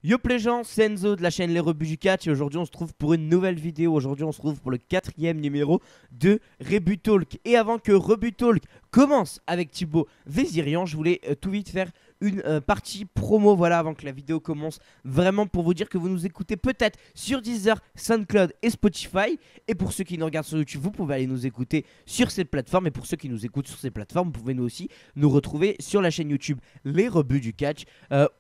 Yo les gens, c'est Enzo de la chaîne Les Rebuts du Catch et aujourd'hui on se trouve pour une nouvelle vidéo. Aujourd'hui on se trouve pour le 4e numéro de Rebut Talk. Et avant que Rebut Talk commence avec Thibaut Vézirian, je voulais tout vite faire une partie promo, voilà, avant que la vidéo commence, vraiment pour vous dire que vous nous écoutez peut-être sur Deezer, SoundCloud et Spotify. Et pour ceux qui nous regardent sur YouTube, vous pouvez aller nous écouter sur cette plateforme. Et pour ceux qui nous écoutent sur ces plateformes, vous pouvez nous aussi nous retrouver sur la chaîne YouTube Les Rebuts du Catch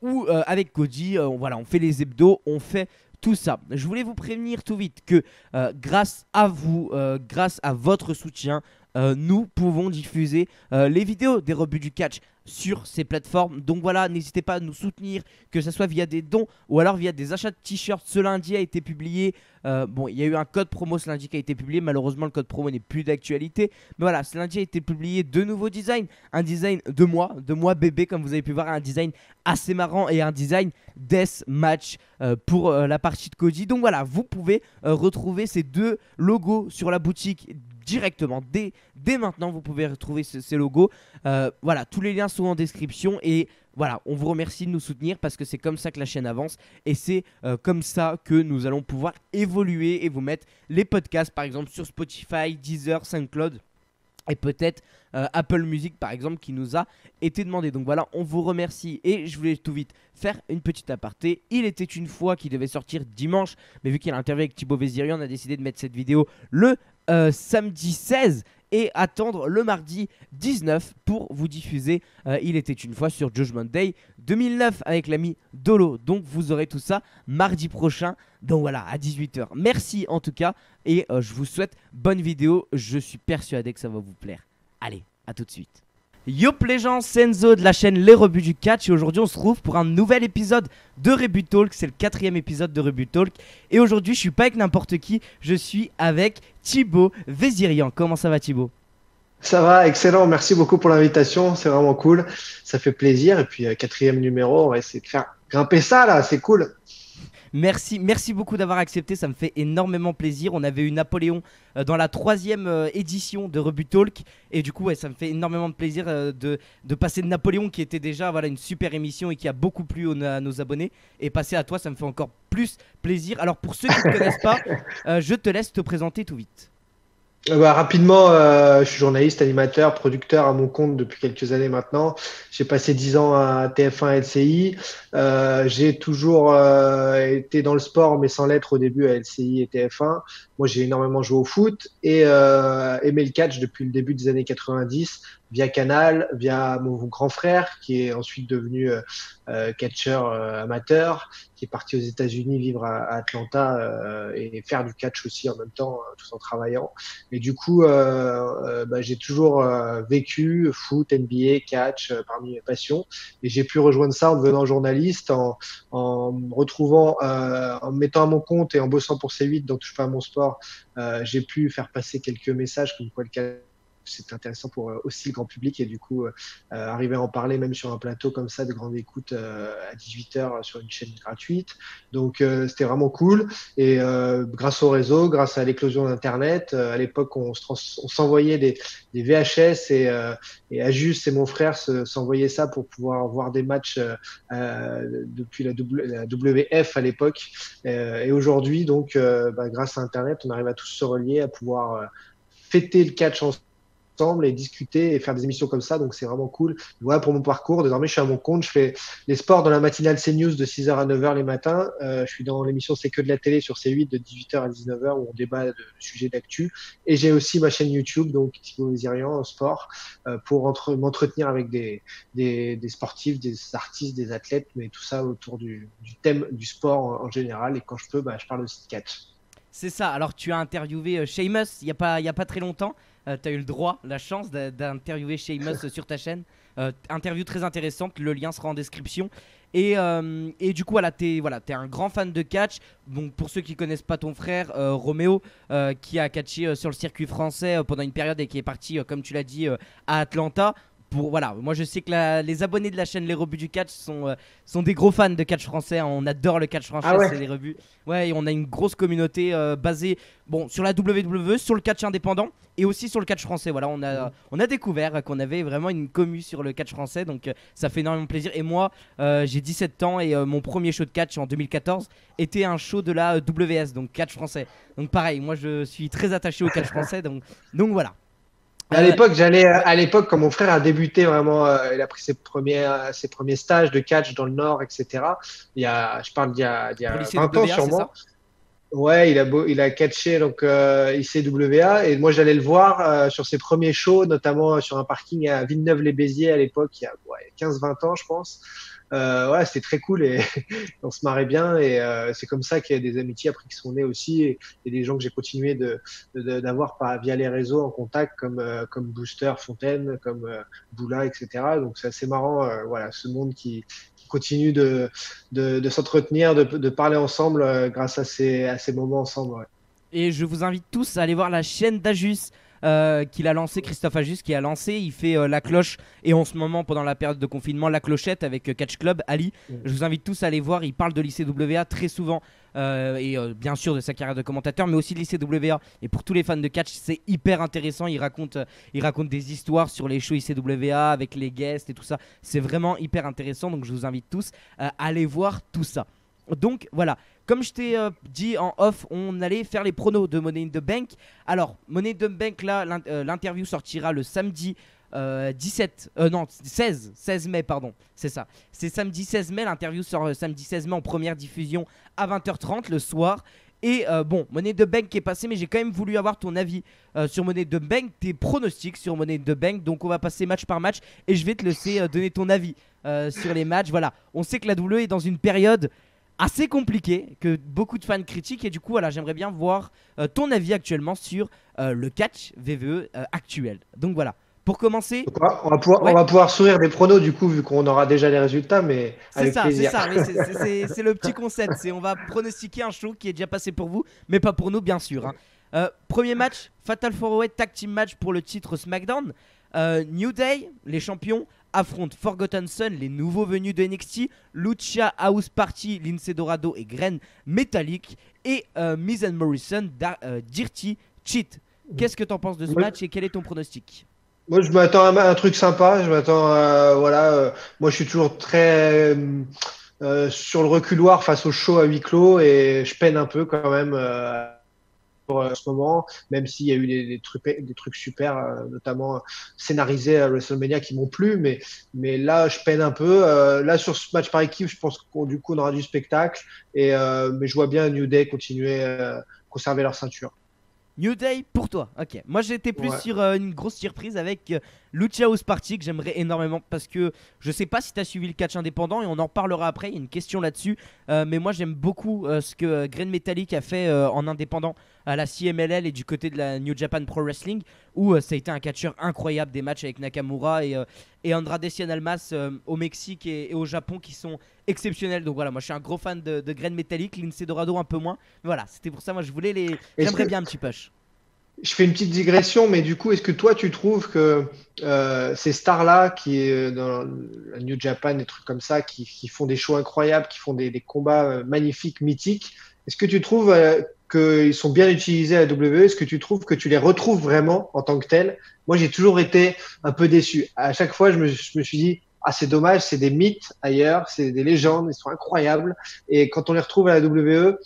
où avec Cody, voilà, on fait les hebdos, on fait tout ça. Je voulais vous prévenir tout vite que grâce à vous, grâce à votre soutien, nous pouvons diffuser les vidéos des Rebuts du Catch sur ces plateformes. Donc voilà, n'hésitez pas à nous soutenir, que ce soit via des dons ou alors via des achats de t-shirts. Ce lundi a été publié, bon, il y a eu un code promo ce lundi qui a été publié. Malheureusement, le code promo n'est plus d'actualité. Mais voilà, ce lundi a été publié deux nouveaux designs. Un design de moi bébé, comme vous avez pu voir, un design assez marrant et un design death match pour la partie de Cody. Donc voilà, vous pouvez retrouver ces deux logos sur la boutique directement. Dès maintenant, vous pouvez retrouver ces logos. Voilà, tous les liens sont en description et voilà, on vous remercie de nous soutenir parce que c'est comme ça que la chaîne avance et c'est comme ça que nous allons pouvoir évoluer et vous mettre les podcasts par exemple sur Spotify, Deezer, SoundCloud et peut-être Apple Music par exemple qui nous a été demandé. Donc voilà, on vous remercie et je voulais tout vite faire une petite aparté. Il était une fois qui devait sortir dimanche, mais vu qu'il y a l'interview avec Thibaut Vézirian, on a décidé de mettre cette vidéo le samedi 16 et attendre le mardi 19 pour vous diffuser Il était une fois sur Judgment Day 2009 avec l'ami Dolo. Donc vous aurez tout ça mardi prochain. Donc voilà, à 18 h. Merci en tout cas et je vous souhaite bonne vidéo. Je suis persuadé que ça va vous plaire. Allez, à tout de suite. Yo les gens, c'est Enzo de la chaîne Les Rebuts du Catch et aujourd'hui on se retrouve pour un nouvel épisode de Rebut Talk. C'est le 4e épisode de Rebut Talk et aujourd'hui je suis pas avec n'importe qui, je suis avec Thibaut Vézirian. Comment ça va Thibaut? Ça va, excellent. Merci beaucoup pour l'invitation. C'est vraiment cool. Ça fait plaisir. Et puis, 4e numéro, on va essayer de faire grimper ça, là. C'est cool. Merci beaucoup d'avoir accepté, ça me fait énormément plaisir. On avait eu Napoléon dans la 3e édition de Rebut Talk et du coup ouais, ça me fait énormément de plaisir de passer de Napoléon qui était déjà voilà, une super émission et qui a beaucoup plu à nos abonnés et passer à toi ça me fait encore plus plaisir. Alors pour ceux qui ne te connaissent pas, je te laisse te présenter tout vite. Rapidement, je suis journaliste, animateur, producteur à mon compte depuis quelques années maintenant. J'ai passé 10 ans à TF1 LCI. J'ai toujours été dans le sport, mais sans l'être au début à LCI et TF1. Moi, j'ai énormément joué au foot et aimé le catch depuis le début des années 90 via Canal, via mon grand frère qui est ensuite devenu catcheur amateur, qui est parti aux États-Unis vivre à Atlanta et faire du catch aussi en même temps, tout en travaillant. Et du coup, j'ai toujours vécu foot, NBA, catch parmi mes passions. Et j'ai pu rejoindre ça en devenant journaliste, en me retrouvant, en me mettant à mon compte et en bossant pour C8, donc je fais à mon sport. J'ai pu faire passer quelques messages comme quoi le catch c'est intéressant pour aussi le grand public et du coup arriver à en parler même sur un plateau comme ça de grande écoute à 18 h sur une chaîne gratuite. Donc c'était vraiment cool et grâce au réseau, grâce à l'éclosion d'internet, à l'époque on s'envoyait des VHS et Ajus et mon frère s'envoyaient ça pour pouvoir voir des matchs depuis la WF à l'époque et aujourd'hui donc grâce à internet on arrive à tous se relier, à pouvoir fêter le catch ensemble et discuter et faire des émissions comme ça. Donc, c'est vraiment cool. Voilà pour mon parcours. Désormais, je suis à mon compte. Je fais les sports dans la matinale CNews de 6 h à 9 h les matins. Je suis dans l'émission C'est que de la télé sur C8 de 18 h à 19 h où on débat de sujets d'actu. Et j'ai aussi ma chaîne YouTube, donc Thibaut Vézirian en sport, pour m'entretenir avec des sportifs, des artistes, des athlètes, mais tout ça autour du thème du sport en général. Et quand je peux, je parle aussi de catch. C'est ça, alors tu as interviewé Sheamus il y a pas très longtemps. Tu as eu le droit, la chance d'interviewer Sheamus sur ta chaîne. Interview très intéressante, le lien sera en description. Et du coup, voilà, t'es un grand fan de catch. Donc, pour ceux qui connaissent pas ton frère, Roméo, qui a catché sur le circuit français pendant une période et qui est parti, comme tu l'as dit, à Atlanta. voilà, moi je sais que les abonnés de la chaîne Les Rebuts du Catch sont des gros fans de catch français, hein. On adore le catch français, Ah ouais. c'est les rebuts. Ouais, et on a une grosse communauté basée sur la WWE, sur le catch indépendant et aussi sur le catch français. Voilà, on a découvert qu'on avait vraiment une commu sur le catch français, donc ça fait énormément plaisir. Et moi, j'ai 17 ans et mon premier show de catch en 2014 était un show de la WS, donc catch français. Donc pareil, moi je suis très attaché au catch français, donc voilà. À l'époque, quand mon frère a débuté vraiment, il a pris ses premiers stages de catch dans le Nord, etc. Je parle d'il y Pour a lycée 20 ans WA, c'est sûrement. ça? Ouais, il a catché donc ICWA et moi j'allais le voir sur ses premiers shows, notamment sur un parking à Villeneuve-les-Béziers à l'époque, il y a 15-20 ans je pense. Voilà, c'était très cool et on se marrait bien et c'est comme ça qu'il y a des amitiés après qui sont nées aussi et des gens que j'ai continué d'avoir via les réseaux en contact comme Booster Fontaine, comme Boula, etc. Donc c'est assez marrant, voilà, ce monde qui continue de s'entretenir, de parler ensemble grâce à ces moments ensemble. Ouais. Et je vous invite tous à aller voir la chaîne d'Ajus qu'il a lancé, Christophe Ajus qui a lancé. Il fait la cloche et en ce moment, pendant la période de confinement, la clochette avec Catch Club, Ali. Je vous invite tous à aller voir. Il parle de l'ICWA très souvent et bien sûr de sa carrière de commentateur, mais aussi de l'ICWA. Et pour tous les fans de catch, c'est hyper intéressant. Il raconte des histoires sur les shows ICWA avec les guests et tout ça. C'est vraiment hyper intéressant. Donc je vous invite tous à aller voir tout ça. Donc voilà, comme je t'ai dit en off, on allait faire les pronos de Money in the Bank. Alors, Money in the Bank, là, l'interview sortira le samedi 16 mai, pardon, c'est ça. C'est samedi 16 mai, l'interview sort samedi 16 mai en première diffusion à 20h30 le soir. Et bon, Money in the Bank est passé, mais j'ai quand même voulu avoir ton avis sur Money in the Bank, tes pronostics sur Money in the Bank. Donc on va passer match par match et je vais te laisser donner ton avis sur les matchs. Voilà, on sait que la WWE est dans une période assez compliqué que beaucoup de fans critiquent et du coup voilà, j'aimerais bien voir ton avis actuellement sur le catch VVE actuel. Donc voilà, pour commencer, Donc, on ouais, va pouvoir sourire des pronos du coup vu qu'on aura déjà les résultats, mais avec c'est plaisir. ça, oui, c'est le petit concept, c'est on va pronostiquer un show qui est déjà passé pour vous, mais pas pour nous bien sûr, hein. Premier match, Fatal 4-Way Tag Team Match pour le titre SmackDown. New Day, les champions, affrontent Forgotten Son, les nouveaux venus de NXT, Lucha House Party, Lince Dorado et Gren Metallic, et Miz and Morrison, Dirty Cheat. Qu'est-ce que t'en penses de ce match et quel est ton pronostic? Moi, je m'attends à un truc sympa. Je m'attends voilà. Moi, je suis toujours très sur le reculoir face au show à huis clos et je peine un peu quand même pour ce moment, même s'il y a eu des trucs super, notamment scénarisés à WrestleMania qui m'ont plu, mais là, je peine un peu. Là, sur ce match par équipe, je pense qu'on du coup on aura du spectacle et mais je vois bien New Day continuer conserver leur ceinture. New Day pour toi, ok. Moi j'étais plus Ouais. sur une grosse surprise avec Lucha House Party que j'aimerais énormément parce que je sais pas si t'as suivi le catch indépendant et on en parlera après, il y a une question là-dessus. Mais moi j'aime beaucoup ce que Gren Metallic a fait en indépendant à la CMLL et du côté de la New Japan Pro Wrestling où ça a été un catcheur incroyable, des matchs avec Nakamura et Andrade Cien Almas au Mexique et au Japon qui sont exceptionnels. Donc voilà, moi je suis un gros fan de Gren Metallic, Lince Dorado un peu moins. Voilà, c'était pour ça, moi je voulais Est-ce j'aimerais que bien un petit push. je fais une petite digression, mais du coup, est-ce que toi, tu trouves que ces stars-là, qui dans la New Japan, des trucs comme ça, qui font des shows incroyables, qui font des combats magnifiques, mythiques, est-ce que tu trouves qu'ils sont bien utilisés à la WWE? Est-ce que tu trouves que tu les retrouves vraiment en tant que tels? Moi, j'ai toujours été un peu déçu. À chaque fois, je me suis dit, ah, c'est dommage, c'est des mythes ailleurs, c'est des légendes, ils sont incroyables. Et quand on les retrouve à la WWE,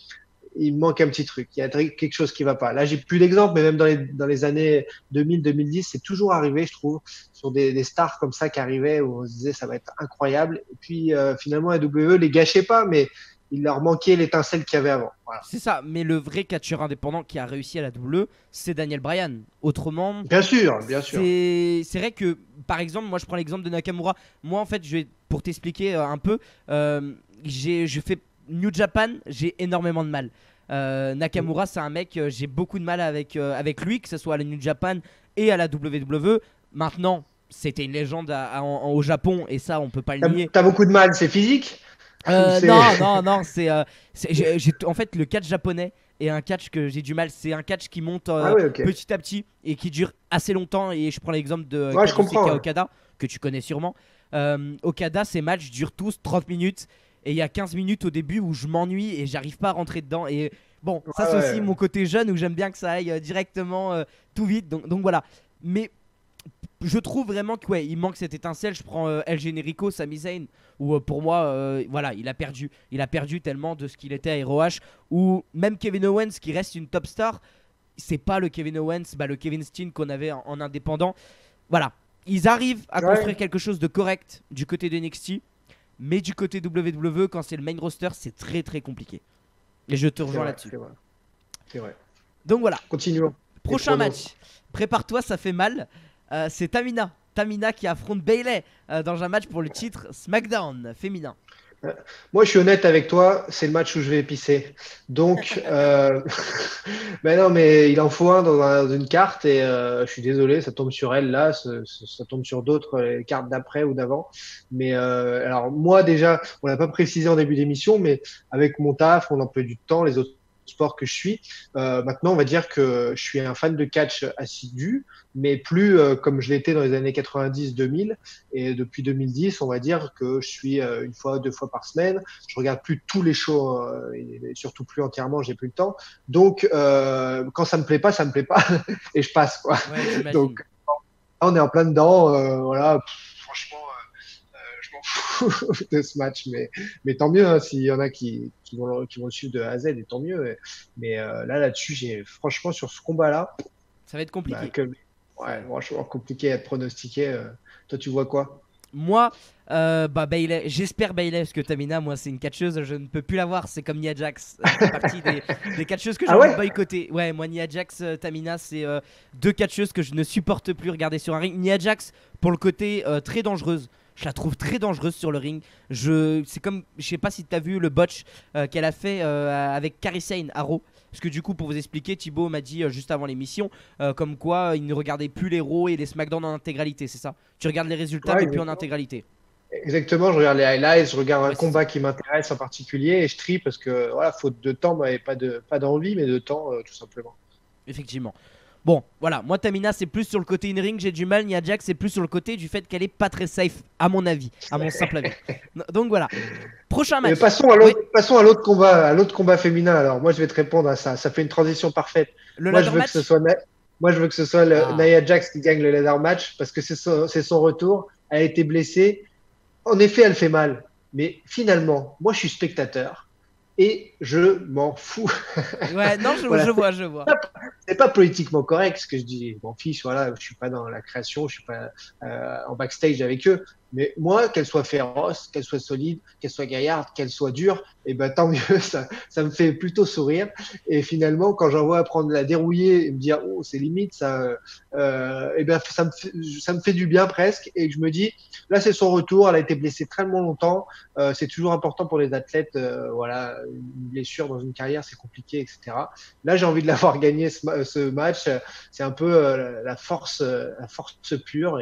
il manque un petit truc. Il y a quelque chose qui va pas. Là, j'ai plus d'exemples, mais même dans les années 2000-2010, c'est toujours arrivé, je trouve, sur des stars comme ça qui arrivaient où on se disait ça va être incroyable. Et puis finalement, la WWE les gâchait pas, mais il leur manquait l'étincelle qu'il y avait avant. Voilà. C'est ça, mais le vrai catcheur indépendant qui a réussi à la WWE, c'est Daniel Bryan. Autrement, Bien sûr, bien sûr. c'est vrai que, par exemple, moi je prends l'exemple de Nakamura. Moi en fait, pour t'expliquer un peu, je fais New Japan, j'ai énormément de mal. Nakamura, c'est un mec, j'ai beaucoup de mal avec lui, que ce soit à la New Japan et à la WWE. Maintenant, c'était une légende au Japon et ça, on peut pas le nier. T'as beaucoup de mal, c'est physique? Non, non, non, en fait, le catch japonais est un catch que j'ai du mal. C'est un catch qui monte Ah oui, ok. petit à petit et qui dure assez longtemps. Et je prends l'exemple de Ouais, je Kazuchika comprends. Ouais. Okada, que tu connais sûrement. Okada, ces matchs durent tous 30 minutes. Et il y a 15 minutes au début où je m'ennuie et j'arrive pas à rentrer dedans. Et bon, ça c'est aussi mon côté jeune où j'aime bien que ça aille directement tout vite. Donc voilà. Mais je trouve vraiment que il manque cette étincelle. Je prends El Generico, Sami Zayn, où pour moi, voilà, il a perdu tellement de ce qu'il était à ROH. Ou même Kevin Owens, qui reste une top star, c'est pas le Kevin Owens, le Kevin Steen qu'on avait en indépendant. Voilà, ils arrivent à construire quelque chose de correct du côté de NXT, mais du côté WWE, quand c'est le main roster, c'est très très compliqué. Et je te rejoins là-dessus. C'est vrai. Donc voilà. Continuons. Prochain match. Prépare-toi, ça fait mal. C'est Tamina qui affronte Bayley dans un match pour le titre SmackDown féminin. Moi, je suis honnête avec toi, c'est le match où je vais épicer. Donc, ben non, mais il en faut un dans une carte et je suis désolé, ça tombe sur elle là, ça tombe sur d'autres cartes d'après ou d'avant. Mais alors moi déjà, on l'a pas précisé en début d'émission, mais avec mon taf, mon emploi du temps, les autres sports que je suis, maintenant on va dire que je suis un fan de catch assidu, mais plus comme je l'étais dans les années 90-2000, et depuis 2010 on va dire que je suis une fois, 2 fois par semaine. Je regarde plus tous les shows et surtout plus entièrement, j'ai plus le temps. Donc quand ça me plaît pas et je passe quoi. Donc là, on est en plein dedans, voilà. Franchement je m'en fous de ce match, mais tant mieux hein, s'il y en a qui vont le suivre de A à Z, et tant mieux. Mais là-dessus, franchement, sur ce combat-là, ça va être compliqué. Franchement, compliqué à pronostiquer. Toi, tu vois quoi? Moi, Bayley, j'espère Bayley, parce que Tamina, moi, c'est une catcheuse, je ne peux plus la voir. C'est comme Nia Jax, c'est partie des catcheuses que j'ai envie de boycotter. Ouais, moi, Nia Jax, Tamina, c'est deux catcheuses que je ne supporte plus regarder sur un ring. Nia Jax, pour le côté très dangereuse. Je la trouve très dangereuse sur le ring. C'est comme, je sais pas si tu as vu le botch qu'elle a fait avec Kairi Sane à Raw. Parce que du coup, pour vous expliquer, Thibaut m'a dit juste avant l'émission comme quoi il ne regardait plus les Raw et les SmackDown en intégralité, c'est ça? Tu regardes les résultats mais plus en intégralité. Exactement, je regarde les highlights, je regarde un combat qui m'intéresse en particulier et je trie parce que voilà, faute de temps, et pas d'envie, mais de temps tout simplement. Effectivement. Bon, voilà, moi Tamina c'est plus sur le côté in-ring, j'ai du mal. Nia Jax c'est plus sur le côté du fait qu'elle est pas très safe, à mon avis, à mon simple avis. Donc voilà. Prochain match. Passons à l'autre combat féminin. Alors moi je vais te répondre à ça. Ça fait une transition parfaite. Moi je veux que ce soit Nia Jax qui gagne le ladder match parce que c'est son retour. Elle a été blessée. En effet, elle fait mal. Mais finalement, moi je suis spectateur. Et je m'en fous. Ouais, non, je vois. C'est pas politiquement correct ce que je dis. Je m'en fiche, voilà, je suis pas dans la création, je suis pas en backstage avec eux. Mais moi, qu'elle soit féroce, qu'elle soit solide, qu'elle soit gaillarde, qu'elle soit dure, et ben tant mieux, ça me fait plutôt sourire. Et finalement, quand j'en vois prendre la dérouiller et me dire oh c'est limite, et ben ça me fait du bien presque. Et je me dis là c'est son retour, elle a été blessée très longtemps. C'est toujours important pour les athlètes, voilà, une blessure dans une carrière c'est compliqué, etc. Là j'ai envie de l'avoir gagné ce match. C'est un peu la force pure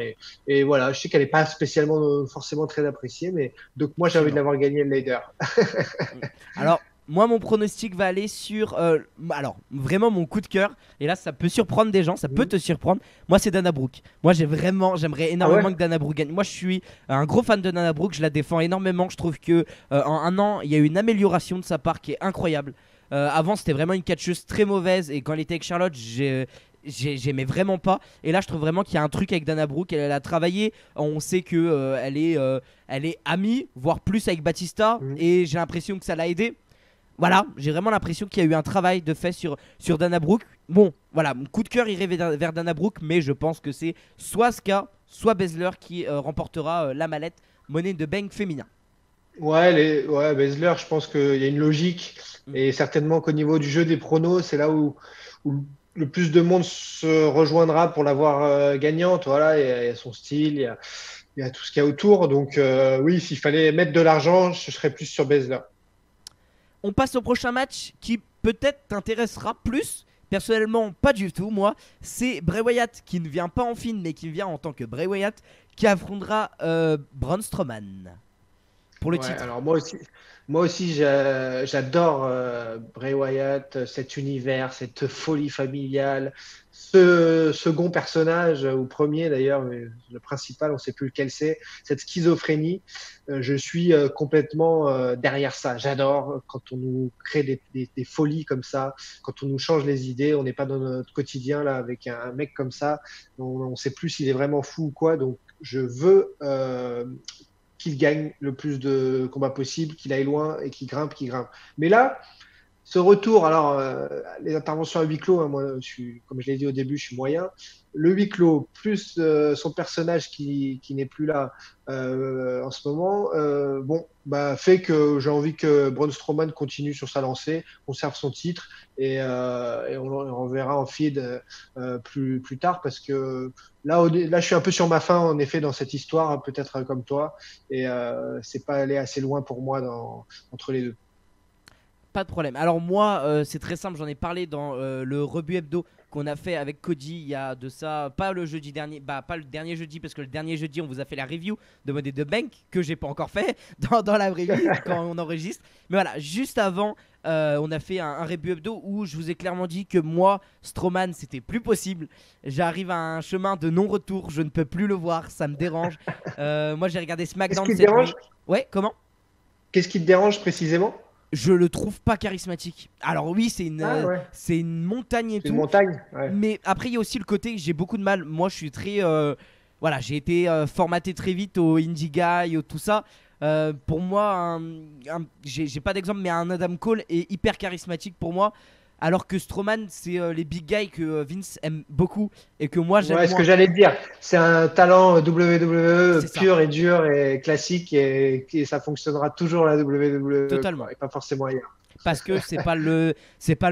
et voilà, je sais qu'elle est pas spécialement forcément très appréciée, mais donc moi j'ai envie de l'avoir gagné le ladder. Alors moi mon pronostic va aller sur alors vraiment mon coup de cœur, et là ça peut surprendre des gens, ça peut te surprendre. Moi c'est Dana Brooke. Moi j'aimerais énormément que Dana Brooke gagne. Moi je suis un gros fan de Dana Brooke, je la défends énormément. Je trouve que en un an il y a eu une amélioration de sa part qui est incroyable. Avant c'était vraiment une catcheuse très mauvaise, et quand elle était avec Charlotte j'aimais vraiment pas. Et là je trouve vraiment qu'il y a un truc avec Dana Brooke. Elle a travaillé, on sait que elle est amie, voire plus avec Batista, et j'ai l'impression que ça l'a aidé. Voilà, j'ai vraiment l'impression qu'il y a eu un travail de fait sur Dana Brooke. Bon, voilà, mon coup de cœur irait vers Dana Brooke, mais je pense que c'est soit Asuka, soit Baszler qui remportera la mallette Money in the Bank féminin. Ouais, Baszler, je pense qu'il y a une logique, et certainement qu'au niveau du jeu des pronos, c'est là où le plus de monde se rejoindra pour l'avoir gagnante. Voilà, il y a son style, il y a tout ce qu'il y a autour. Donc oui, s'il fallait mettre de l'argent, je serais plus sur Baszler. On passe au prochain match qui peut-être t'intéressera plus. Personnellement, pas du tout, moi. C'est Bray Wyatt qui ne vient pas en film, mais qui vient en tant que Bray Wyatt, qui affrontera Braun Strowman. pour le Ouais, titre. alors moi aussi j'adore Bray Wyatt, cet univers, cette folie familiale, ce second personnage, ou premier d'ailleurs, mais le principal, on ne sait plus lequel c'est, cette schizophrénie. Je suis complètement derrière ça. J'adore quand on nous crée des folies comme ça, quand on nous change les idées, on n'est pas dans notre quotidien là avec un mec comme ça, on ne sait plus s'il est vraiment fou ou quoi. Donc je veux qu'il gagne le plus de combats possible, qu'il aille loin et qu'il grimpe, qu'il grimpe. Mais là, ce retour, alors les interventions à huis clos, hein, moi, comme je l'ai dit au début, je suis moyen. Le huis clos, plus son personnage qui n'est plus là en ce moment, bon, bah, fait que j'ai envie que Braun Strowman continue sur sa lancée, conserve son titre et on verra en feed plus tard parce que là, je suis un peu sur ma fin en effet dans cette histoire, peut-être comme toi, et c'est pas allé assez loin pour moi entre les deux. Pas de problème. Alors moi, c'est très simple, j'en ai parlé dans le Rebut Hebdo qu'on a fait avec Cody il y a de ça, pas le jeudi dernier, bah pas le dernier jeudi parce que le dernier jeudi on vous a fait la review de Money the Bank que j'ai pas encore fait dans la vraie vie quand on enregistre. Mais voilà, juste avant, on a fait un Rebut Hebdo où je vous ai clairement dit que moi, Strowman, c'était plus possible. J'arrive à un chemin de non-retour, je ne peux plus le voir, ça me dérange. Moi j'ai regardé Qu'est-ce SmackDown qui te cette dérange? nuit. Ouais, comment? Qu'est-ce qui te dérange précisément? Je le trouve pas charismatique. Alors oui, Ah ouais, c'est une montagne et c'est une tout. montagne. Ouais. Mais après, il y a aussi le côté que j'ai beaucoup de mal. Moi, je suis très... voilà, j'ai été formaté très vite au Indie Guy, au tout ça. Pour moi, j'ai pas d'exemple, mais un Adam Cole est hyper charismatique pour moi. Alors que Strowman, c'est les big guys que Vince aime beaucoup et que moi, j'aime Ouais, ce que moins. j'allais te dire, c'est un talent C'est WWE ça, pur et dur et classique et ça fonctionnera toujours à la WWE totalement. quoi, et pas forcément ailleurs. Parce que c'est pas le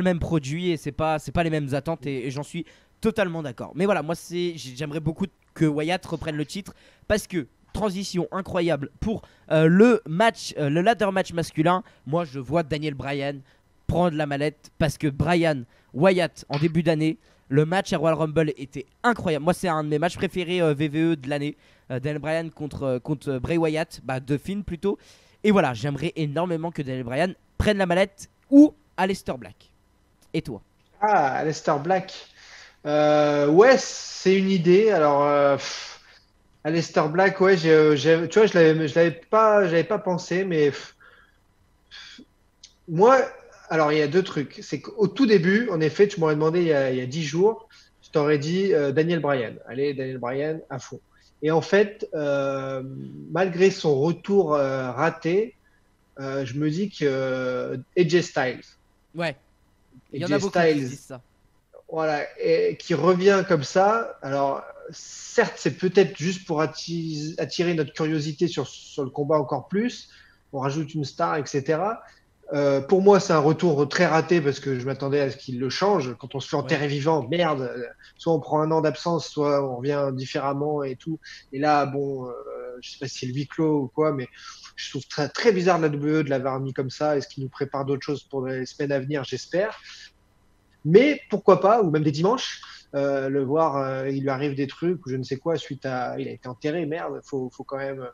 même produit et c'est pas les mêmes attentes et j'en suis totalement d'accord. Mais voilà, moi j'aimerais beaucoup que Wyatt reprenne le titre parce que transition incroyable pour le match, le ladder match masculin. Moi, je vois Daniel Bryan prendre la mallette parce que Bryan Wyatt en début d'année, le match à Royal Rumble était incroyable. Moi, c'est un de mes matchs préférés VVE de l'année. Daniel Bryan contre Bray Wyatt, bah, de Finn plutôt. Et voilà, j'aimerais énormément que Daniel Bryan prenne la mallette ou Aleister Black. Et toi? Ah, Aleister Black. Ouais, c'est une idée. Alors, Aleister Black, ouais, tu vois, j'avais pas pensé, mais moi, alors il y a deux trucs. C'est qu'au tout début, en effet, tu m'aurais demandé il y a 10 jours, je t'aurais dit Daniel Bryan. Allez, Daniel Bryan à fond. Et en fait, malgré son retour raté, je me dis que AJ Styles, Ouais, il y en a AJ beaucoup qui se Styles, disent ça. voilà, et qui revient comme ça. Alors, certes, c'est peut-être juste pour attirer notre curiosité sur le combat encore plus. On rajoute une star, etc. Pour moi, c'est un retour très raté parce que je m'attendais à ce qu'il le change. Quand on se fait Ouais. enterrer vivant, merde, soit on prend un an d'absence, soit on revient différemment et tout. Et là, bon, je sais pas si c'est le huis clos ou quoi, mais je trouve très, très bizarre de la WWE de l'avoir mis comme ça. Est-ce qu'il nous prépare d'autres choses pour les semaines à venir? J'espère. Mais pourquoi pas, ou même des dimanches, le voir, il lui arrive des trucs ou je ne sais quoi suite à, il a été enterré, merde, faut quand même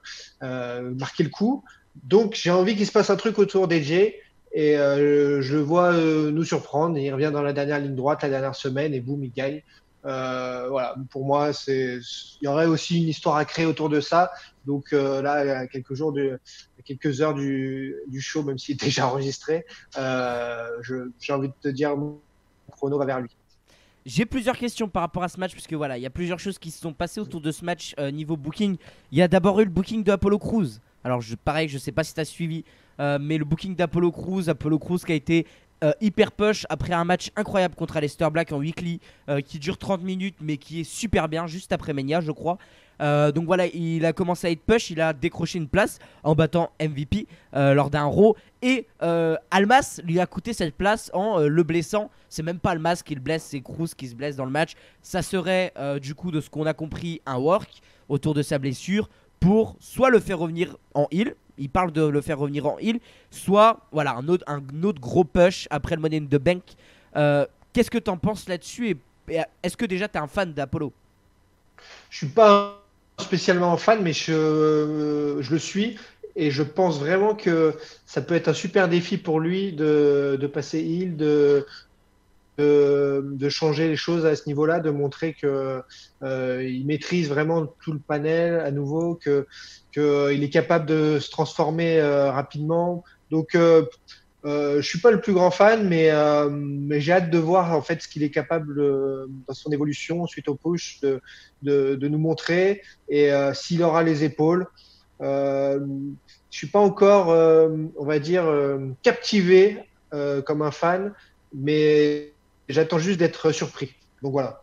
marquer le coup. Donc j'ai envie qu'il se passe un truc autour des Jay et je le vois nous surprendre. Il revient dans la dernière ligne droite la dernière semaine et boum, il gagne. Voilà, pour moi, il y aurait aussi une histoire à créer autour de ça. Donc là, à quelques heures du show, même s'il est déjà enregistré, j'ai envie de te dire chrono va vers lui. J'ai plusieurs questions par rapport à ce match, puisque voilà, il y a plusieurs choses qui se sont passées autour de ce match niveau booking. Il y a d'abord eu le booking de Apollo Crews. Alors, pareil, je sais pas si tu as suivi, mais le booking d'Apollo Crews qui a été hyper push après un match incroyable contre Aleister Black en weekly, qui dure 30 minutes, mais qui est super bien, juste après Mania, je crois. Donc voilà, il a commencé à être push, il a décroché une place en battant MVP lors d'un Raw. Et Almas lui a coûté cette place en le blessant. C'est même pas Almas qui le blesse, c'est Cruz qui se blesse dans le match. Ça serait du coup, de ce qu'on a compris, un work autour de sa blessure pour soit le faire revenir en heal. Il parle de le faire revenir en heal, soit voilà, un autre gros push après le Money in the Bank. Qu'est-ce que t'en penses là-dessus et est-ce que déjà t'es un fan d'Apollo? Je suis pas spécialement fan, mais je le suis. et je pense vraiment que ça peut être un super défi pour lui de passer heel, de changer les choses à ce niveau-là, de montrer que il maîtrise vraiment tout le panel à nouveau, que il est capable de se transformer rapidement. Donc je suis pas le plus grand fan, mais j'ai hâte de voir en fait ce qu'il est capable dans son évolution suite au push de nous montrer et s'il aura les épaules. Je suis pas encore, on va dire, captivé comme un fan, mais j'attends juste d'être surpris. Donc voilà.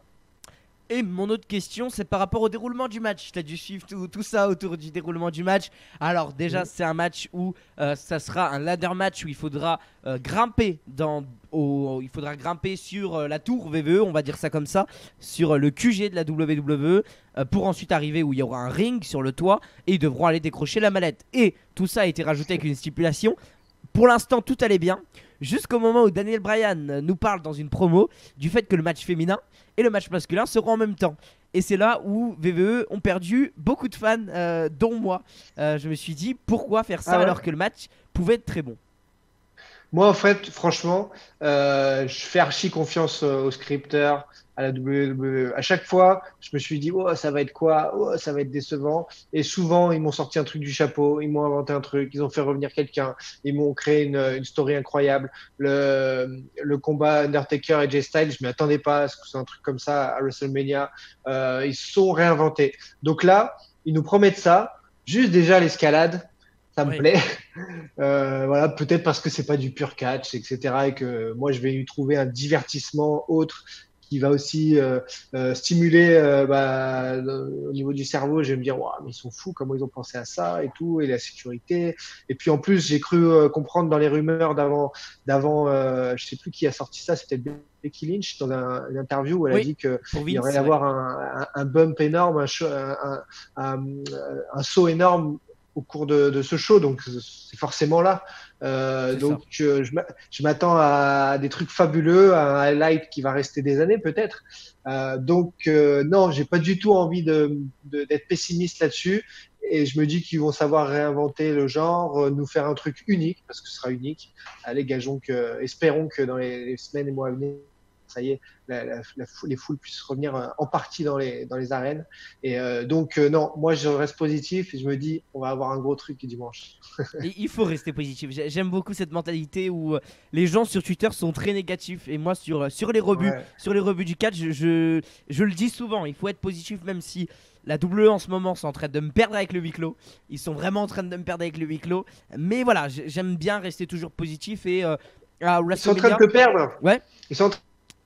Et mon autre question, c'est par rapport au déroulement du match. Tu as dû suivre tout ça autour du déroulement du match. Alors déjà, Mhm. c'est un match où ça sera un ladder match où il faudra grimper il faudra grimper sur la tour VVE, on va dire ça comme ça, sur le QG de la WWE, pour ensuite arriver où il y aura un ring sur le toit et ils devront aller décrocher la mallette. Et tout ça a été rajouté avec une stipulation. Pour l'instant, tout allait bien, jusqu'au moment où Daniel Bryan nous parle dans une promo du fait que le match féminin et le match masculin seront en même temps. Et c'est là où VVE ont perdu beaucoup de fans, dont moi. Je me suis dit, pourquoi faire ça Ah ouais. alors que le match pouvait être très bon? Moi, en fait, franchement, je fais archi confiance aux scripteurs, à la WWE. À chaque fois, je me suis dit, oh, ça va être quoi? Oh, ça va être décevant. Et souvent, ils m'ont sorti un truc du chapeau, ils m'ont inventé un truc, ils ont fait revenir quelqu'un, ils m'ont créé une story incroyable. Le combat Undertaker et Jay Styles, je m'y attendais pas à ce que c'est un truc comme ça à WrestleMania. Ils se sont réinventés. Donc là, ils nous promettent ça. Juste déjà l'escalade, ça me Oui. plaît. Voilà, peut-être parce que c'est pas du pur catch, etc. Et que moi, je vais y trouver un divertissement autre qui va aussi stimuler au niveau du cerveau. Je vais me dire, waouh, mais ils sont fous, comment ils ont pensé à ça et tout, et la sécurité. Et puis en plus, j'ai cru comprendre dans les rumeurs je sais plus qui a sorti ça, c'était Becky Lynch dans une interview où elle a Oui, dit qu'il pour y aurait Vince, y ouais. avoir un bump énorme, un, un saut énorme au cours de ce show, donc c'est forcément là. C'est ça. Je m'attends à des trucs fabuleux, à un highlight qui va rester des années peut-être. Non, j'ai pas du tout envie d'être pessimiste là-dessus. Et je me dis qu'ils vont savoir réinventer le genre, nous faire un truc unique, parce que ce sera unique. Allez, espérons que dans les semaines et mois à venir, ça y est, les foules puissent revenir en partie dans les arènes. Et non, moi je reste positif et je me dis, on va avoir un gros truc dimanche. Et il faut rester positif. J'aime beaucoup cette mentalité où les gens sur Twitter sont très négatifs. Et moi, Ouais. sur les rebuts du catch, je le dis souvent. Il faut être positif, même si la WWE en ce moment sont en train de me perdre avec le huis clos. Ils sont vraiment en train de me perdre avec le huis clos. Mais voilà, j'aime bien rester toujours positif. Et à Ils sont en train de WrestleMania, te perdre. ouais, Ils sont en train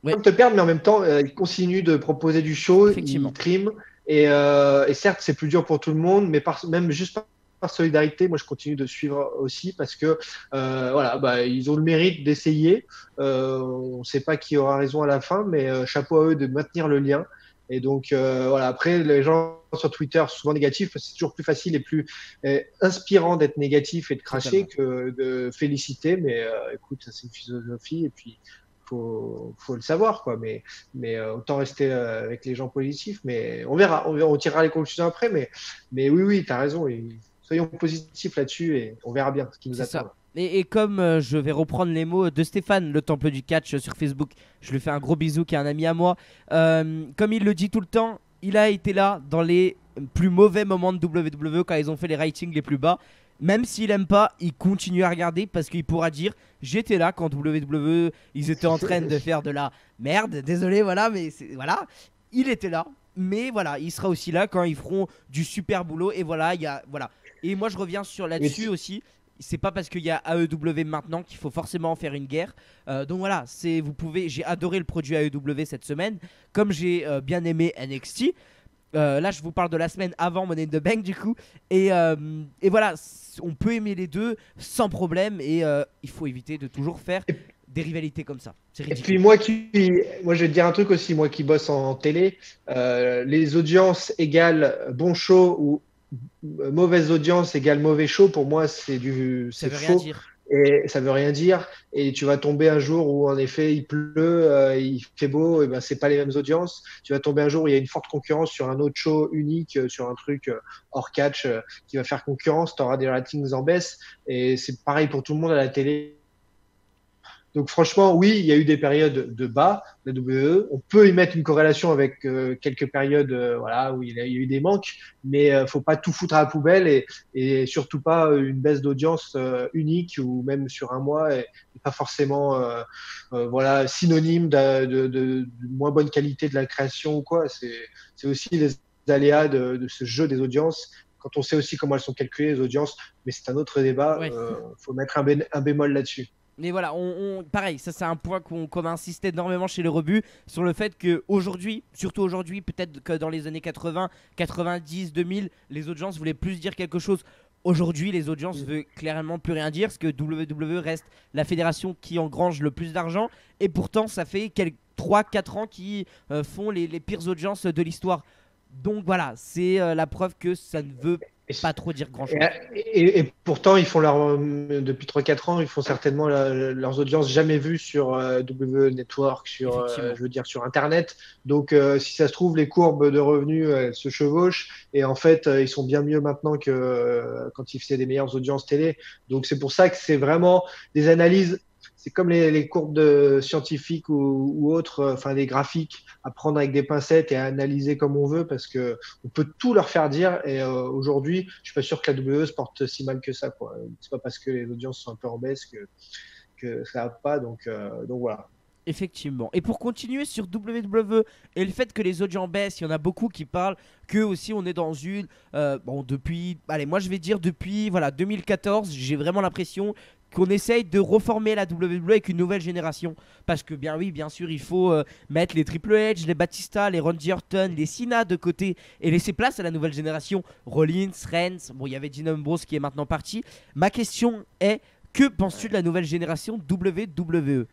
ouais, de te perdre, mais en même temps, ils continuent de proposer du show, ils effectivement. triment. Et certes, c'est plus dur pour tout le monde, mais même juste par solidarité, moi je continue de suivre aussi parce que voilà, bah, ils ont le mérite d'essayer. On ne sait pas qui aura raison à la fin, mais chapeau à eux de maintenir le lien. Et donc voilà, après les gens sur Twitter souvent négatifs, c'est toujours plus facile et plus inspirant d'être négatif et de cracher Totalement. que de féliciter. Mais écoute, c'est une philosophie et puis faut le savoir quoi. Mais autant rester avec les gens positifs. Mais on tirera les conclusions après. Mais oui, oui, t'as raison. Soyons positifs là-dessus et on verra bien ce qui nous C'est attend ça. là. Et comme je vais reprendre les mots de Stéphane, le temple du catch sur Facebook, je lui fais un gros bisou qui est un ami à moi. Comme il le dit tout le temps, il a été là dans les plus mauvais moments de WWE quand ils ont fait les ratings les plus bas. Même s'il aime pas, il continue à regarder parce qu'il pourra dire j'étais là quand WWE ils étaient en train de faire de la merde. Désolé, voilà, mais voilà, il était là. Mais voilà, il sera aussi là quand ils feront du super boulot. Et voilà, voilà. Et moi je reviens sur Mais là-dessus aussi, c'est pas parce qu'il y a AEW maintenant qu'il faut forcément en faire une guerre. Donc voilà, j'ai adoré le produit AEW cette semaine, comme j'ai bien aimé NXT. Là, je vous parle de la semaine avant Money in the Bank du coup. Et voilà, on peut aimer les deux sans problème et il faut éviter de toujours faire des rivalités comme ça. C'est Et puis ridicule. moi je vais te dire un truc aussi, moi qui bosse en télé, les audiences égale bon show ou mauvaise audience égale mauvais show, pour moi Ça c'est veut rien faux. dire. et ça veut rien dire. Et tu vas tomber un jour où en effet il pleut, il fait beau, et ben c'est pas les mêmes audiences. Tu vas tomber un jour où il y a une forte concurrence sur un autre show unique, sur un truc hors catch qui va faire concurrence. Tu auras des ratings en baisse. Et c'est pareil pour tout le monde à la télé. Donc franchement, oui, il y a eu des périodes de bas, la WWE. On peut y mettre une corrélation avec quelques périodes voilà, où il y a eu des manques, mais faut pas tout foutre à la poubelle et surtout pas une baisse d'audience unique ou même sur un mois et pas forcément voilà, synonyme de moins bonne qualité de la création ou quoi. C'est aussi les aléas de ce jeu des audiences. Quand on sait aussi comment elles sont calculées, les audiences, mais c'est un autre débat, Ouais. faut mettre un bémol là-dessus. Mais voilà, pareil, ça c'est un point qu'on insiste énormément chez les rebuts sur le fait que aujourd'hui, surtout aujourd'hui, peut-être que dans les années 80, 90, 2000, les audiences voulaient plus dire quelque chose. Aujourd'hui, les audiences veulent clairement plus rien dire parce que WWE reste la fédération qui engrange le plus d'argent et pourtant ça fait 3-4 ans qui font les pires audiences de l'histoire. Donc voilà, c'est la preuve que ça ne veut Et, pas trop dire et, grand-chose. et pourtant, ils font depuis 3-4 ans, ils font certainement leurs audiences jamais vues sur W Network, sur, Effectivement. je veux dire, sur Internet. Donc, si ça se trouve, les courbes de revenus elles se chevauchent. Et en fait, ils sont bien mieux maintenant que quand ils faisaient des meilleures audiences télé. Donc, c'est pour ça que c'est vraiment des analyses. C'est comme les courbes scientifiques ou autres, enfin des graphiques, à prendre avec des pincettes et à analyser comme on veut parce que on peut tout leur faire dire. Et aujourd'hui, je suis pas sûr que la WWE se porte si mal que ça, quoi. C'est pas parce que les audiences sont un peu en baisse que ça va pas. Donc voilà. Effectivement. Et pour continuer sur WWE et le fait que les audiences baissent, il y en a beaucoup qui parlent que aussi on est dans une bon depuis allez moi je vais dire depuis voilà 2014 j'ai vraiment l'impression qu'on essaye de reformer la WWE avec une nouvelle génération parce que bien oui bien sûr il faut mettre les Triple H, les Batista, les Randy Orton, les Cena de côté et laisser place à la nouvelle génération Rollins, Reigns, bon il y avait Dean Ambrose qui est maintenant parti. Ma question est que penses-tu de la nouvelle génération WWE?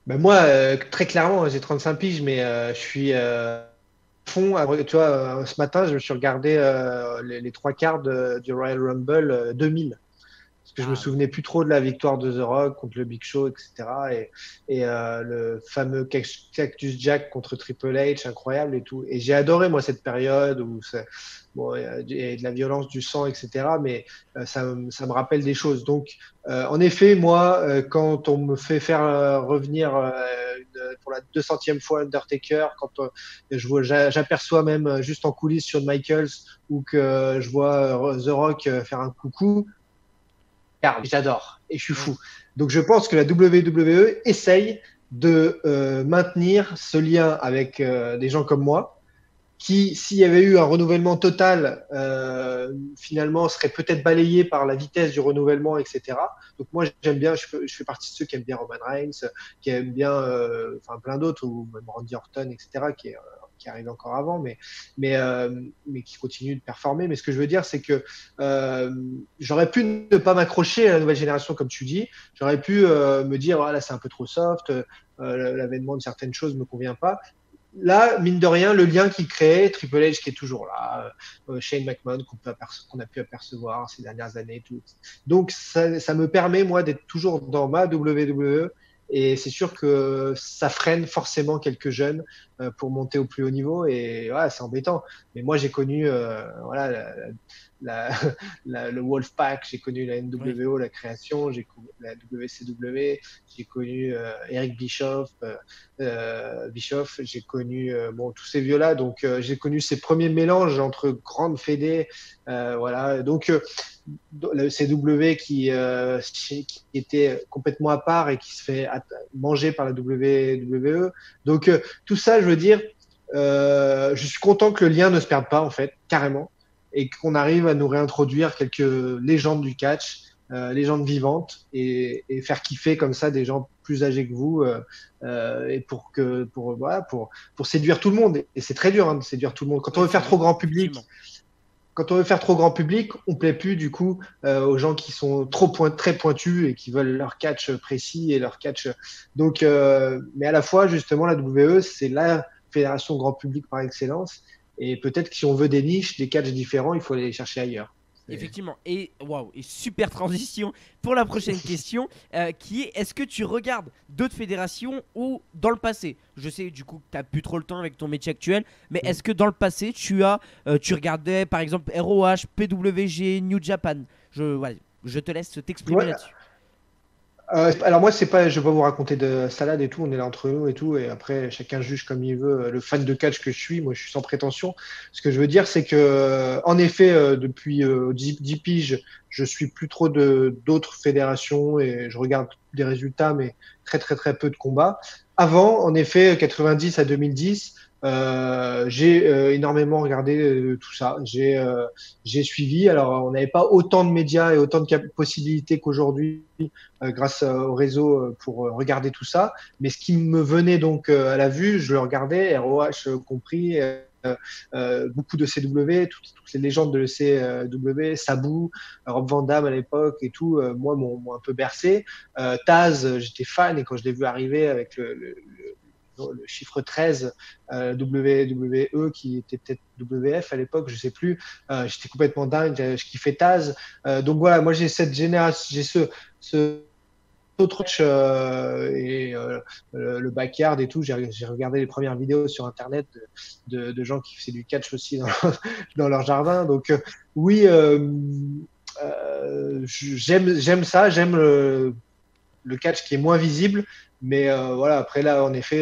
Ben moi, très clairement, j'ai 35 piges, mais je suis fond. Tu vois, ce matin, je me suis regardé les trois quarts du Royal Rumble 2000. Parce que je me Ah oui. souvenais plus trop de la victoire de The Rock contre le Big Show, etc. Et le fameux Cactus Jack contre Triple H, incroyable et tout. Et j'ai adoré, moi, cette période où bon, il y a de la violence, du sang, etc. Mais ça me rappelle des choses. Donc, en effet, moi, quand on me fait faire revenir pour la 200e fois Undertaker, quand j'aperçois même juste en coulisses Shawn Michaels ou que je vois The Rock faire un coucou, j'adore et je suis Oui. fou. Donc je pense que la WWE essaye de maintenir ce lien avec des gens comme moi, qui, s'il y avait eu un renouvellement total, finalement, serait peut-être balayé par la vitesse du renouvellement, etc. Donc moi, j'aime bien, je fais partie de ceux qui aiment bien Roman Reigns, qui aiment bien, enfin plein d'autres, ou même Randy Orton, etc., qui arrive encore avant, mais qui continue de performer. Mais ce que je veux dire, c'est que j'aurais pu ne pas m'accrocher à la nouvelle génération, comme tu dis. J'aurais pu me dire, voilà, c'est un peu trop soft, l'avènement de certaines choses ne me convient pas. Là, mine de rien, le lien qu'il crée, Triple H qui est toujours là, Shane McMahon qu'on a pu apercevoir ces dernières années. Tout. Donc, ça me permet, moi, d'être toujours dans ma WWE. Et c'est sûr que ça freine forcément quelques jeunes pour monter au plus haut niveau. Et voilà, c'est embêtant. Mais moi, j'ai connu voilà, la, le Wolfpack, j'ai connu la Oui. NWO, la création, j'ai connu la WCW, j'ai connu Eric Bischoff, j'ai connu bon, tous ces vieux-là, donc j'ai connu ces premiers mélanges entre grandes fédés, voilà. Donc le CW qui était complètement à part et qui se fait manger par la WWE. Donc tout ça, je veux dire, je suis content que le lien ne se perde pas en fait, carrément, et qu'on arrive à nous réintroduire quelques légendes du catch, légendes vivantes, et faire kiffer comme ça des gens plus âgés que vous, et voilà, pour séduire tout le monde. Et c'est très dur hein, de séduire tout le monde. Quand on Oui, veut c'est faire trop vrai. grand public, Effectivement. quand on veut faire trop grand public, on plaît plus du coup aux gens qui sont très pointus et qui veulent leur catch précis et leur catch. Donc, mais à la fois justement la WWE, c'est la fédération grand public par excellence. Et peut-être que si on veut des niches, des catchs différents, il faut aller les chercher ailleurs. Effectivement, et waouh, et super transition pour la prochaine question qui est est-ce que tu regardes d'autres fédérations ou dans le passé? Je sais du coup que tu n'as plus trop le temps avec ton métier actuel, mais est-ce que dans le passé tu regardais par exemple ROH, PWG, New Japan? Voilà, je te laisse t'exprimer Ouais, là-dessus. alors moi, c'est pas, je vais pas vous raconter de salade et tout, on est là entre nous et tout, et après chacun juge comme il veut. Le fan de catch que je suis, moi je suis sans prétention. Ce que je veux dire, c'est que en effet, depuis 10 piges, je suis plus trop de d'autres fédérations et je regarde des résultats, mais très très très peu de combats. Avant, en effet, 90 à 2010, j'ai énormément regardé tout ça. J'ai suivi. Alors, on n'avait pas autant de médias et autant de possibilités qu'aujourd'hui grâce au réseau pour regarder tout ça. Mais ce qui me venait donc à la vue, je le regardais, ROH compris, beaucoup de CW, toutes les légendes de l'ECW, Sabu, Rob Van Dam à l'époque et tout, moi m'ont un peu bercé. Taz, j'étais fan et quand je l'ai vu arriver avec le chiffre 13 WWE qui était peut-être WF à l'époque, je sais plus. J'étais complètement dingue, je kiffais Taz. Donc voilà, moi j'ai cette génération, j'ai ce autre et le backyard et tout. J'ai regardé les premières vidéos sur internet de gens qui faisaient du catch aussi dans leur jardin. Donc oui, j'aime ça, j'aime le catch qui est moins visible. Mais voilà, après là, en effet,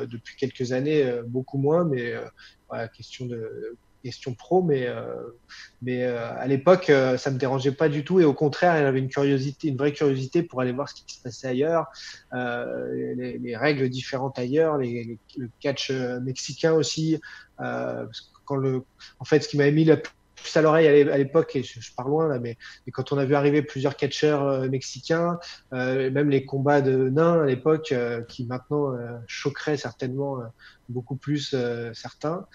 depuis quelques années, beaucoup moins. Mais voilà, question pro. Mais à l'époque, ça me dérangeait pas du tout. Et au contraire, j'avais une curiosité, une vraie curiosité pour aller voir ce qui se passait ailleurs, les règles différentes ailleurs, le catch mexicain aussi. Parce que en fait, ce qui m'avait mis la puce à l'oreille à l'époque, et je pars loin là, mais quand on a vu arriver plusieurs catcheurs mexicains, même les combats de nains à l'époque, qui maintenant choqueraient certainement beaucoup plus certains.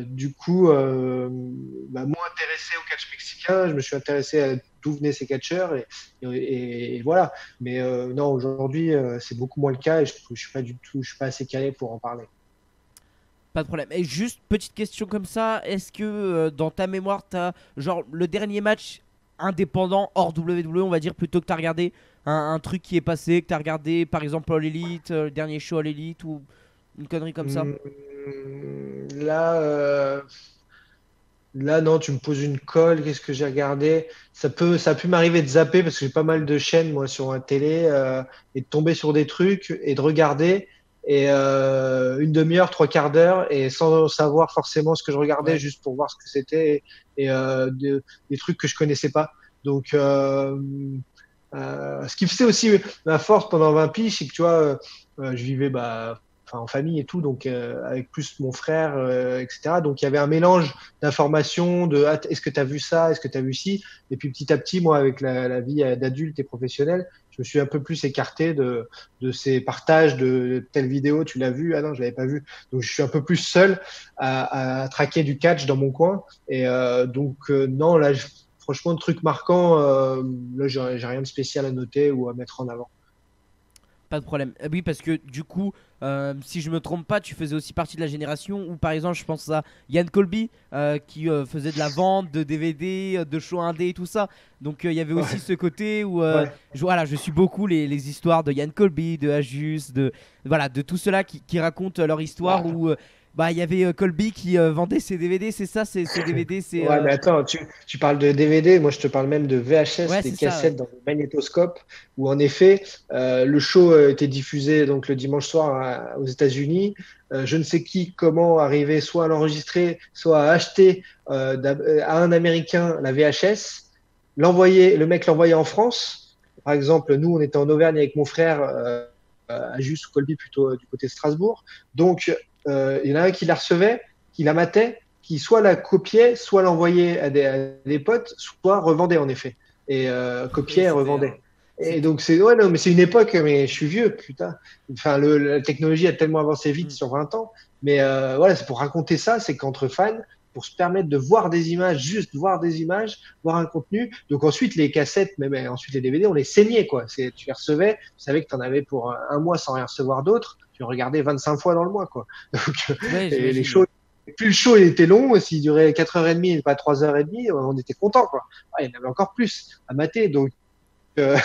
Du coup, moins intéressé au catch mexicain, je me suis intéressé à d'où venaient ces catcheurs et voilà. Mais non, aujourd'hui, c'est beaucoup moins le cas et je suis pas du tout, je suis pas assez calé pour en parler. Pas de problème. Et juste petite question comme ça, est-ce que dans ta mémoire, t'as genre le dernier match indépendant hors WWE, on va dire, plutôt que t'as regardé un truc qui est passé, que t'as regardé par exemple All Elite, le dernier show All Elite ou une connerie comme ça? Hum, Là, là, non, tu me poses une colle. Qu'est-ce que j'ai regardé? Ça a pu m'arriver de zapper parce que j'ai pas mal de chaînes moi sur la télé et de tomber sur des trucs et de regarder et une demi-heure, trois quarts d'heure et sans savoir forcément ce que je regardais, Ouais. juste pour voir ce que c'était et des trucs que je connaissais pas. Donc, ce qui faisait aussi ma force pendant 20 piges, c'est que tu vois, je vivais en famille et tout, donc avec plus mon frère, etc. Donc il y avait un mélange d'informations, de ah, est-ce que tu as vu ça, est-ce que tu as vu ci, et puis petit à petit, moi, avec la vie d'adulte et professionnelle, je me suis un peu plus écarté de ces partages de telle vidéo, tu l'as vu, ah non, je l'avais pas vu. Donc je suis un peu plus seul à traquer du catch dans mon coin, et donc non, là, franchement, de trucs marquants, là, j'ai rien de spécial à noter ou à mettre en avant. Pas de problème. Oui, parce que du coup, si je me trompe pas, tu faisais aussi partie de la génération où, par exemple, je pense à Yann Colby qui faisait de la vente de DVD, de shows indé et tout ça. Donc, il y avait aussi Ouais, ce côté où, ouais. voilà, je suis beaucoup les histoires de Yann Colby, de Ajus, voilà, de tout cela qui racontent leur histoire Bah, où, bah, il y avait Colby qui vendait ses DVD, c'est ça, ses DVD, c'est, ouais, mais attends, tu parles de DVD, moi je te parle même de VHS, ouais, des c'est ça, ouais. cassettes dans le magnétoscope, où en effet, le show était diffusé donc le dimanche soir aux États-Unis. Je ne sais qui, comment arriver soit à l'enregistrer, soit à acheter à un Américain la VHS, le mec l'envoyait en France. Par exemple, nous, on était en Auvergne avec mon frère, à Jus ou Colby plutôt du côté de Strasbourg. Donc, il y en a un qui la recevait, qui la matait, qui soit la copiait, soit l'envoyait à des potes, soit revendait en effet. Et Oui, copiait et revendait. Et c'était, donc c'est ouais non mais c'est une époque mais je suis vieux putain. Enfin la technologie a tellement avancé vite hmm, sur 20 ans. Mais voilà c'est pour raconter ça c'est qu'entre fans pour se permettre de voir des images juste voir des images voir un contenu. Donc ensuite les cassettes même ensuite les DVD on les saignait quoi. C'est tu les recevais tu savais que tu en avais pour un mois sans rien recevoir d'autre. Tu regardais 25 fois dans le mois quoi. Donc ouais, et les j'imagine, choses ouais. plus le show il était long, s'il durait 4h30 et pas 3h30, on était content, quoi. Ah, il y en avait encore plus à mater. Euh,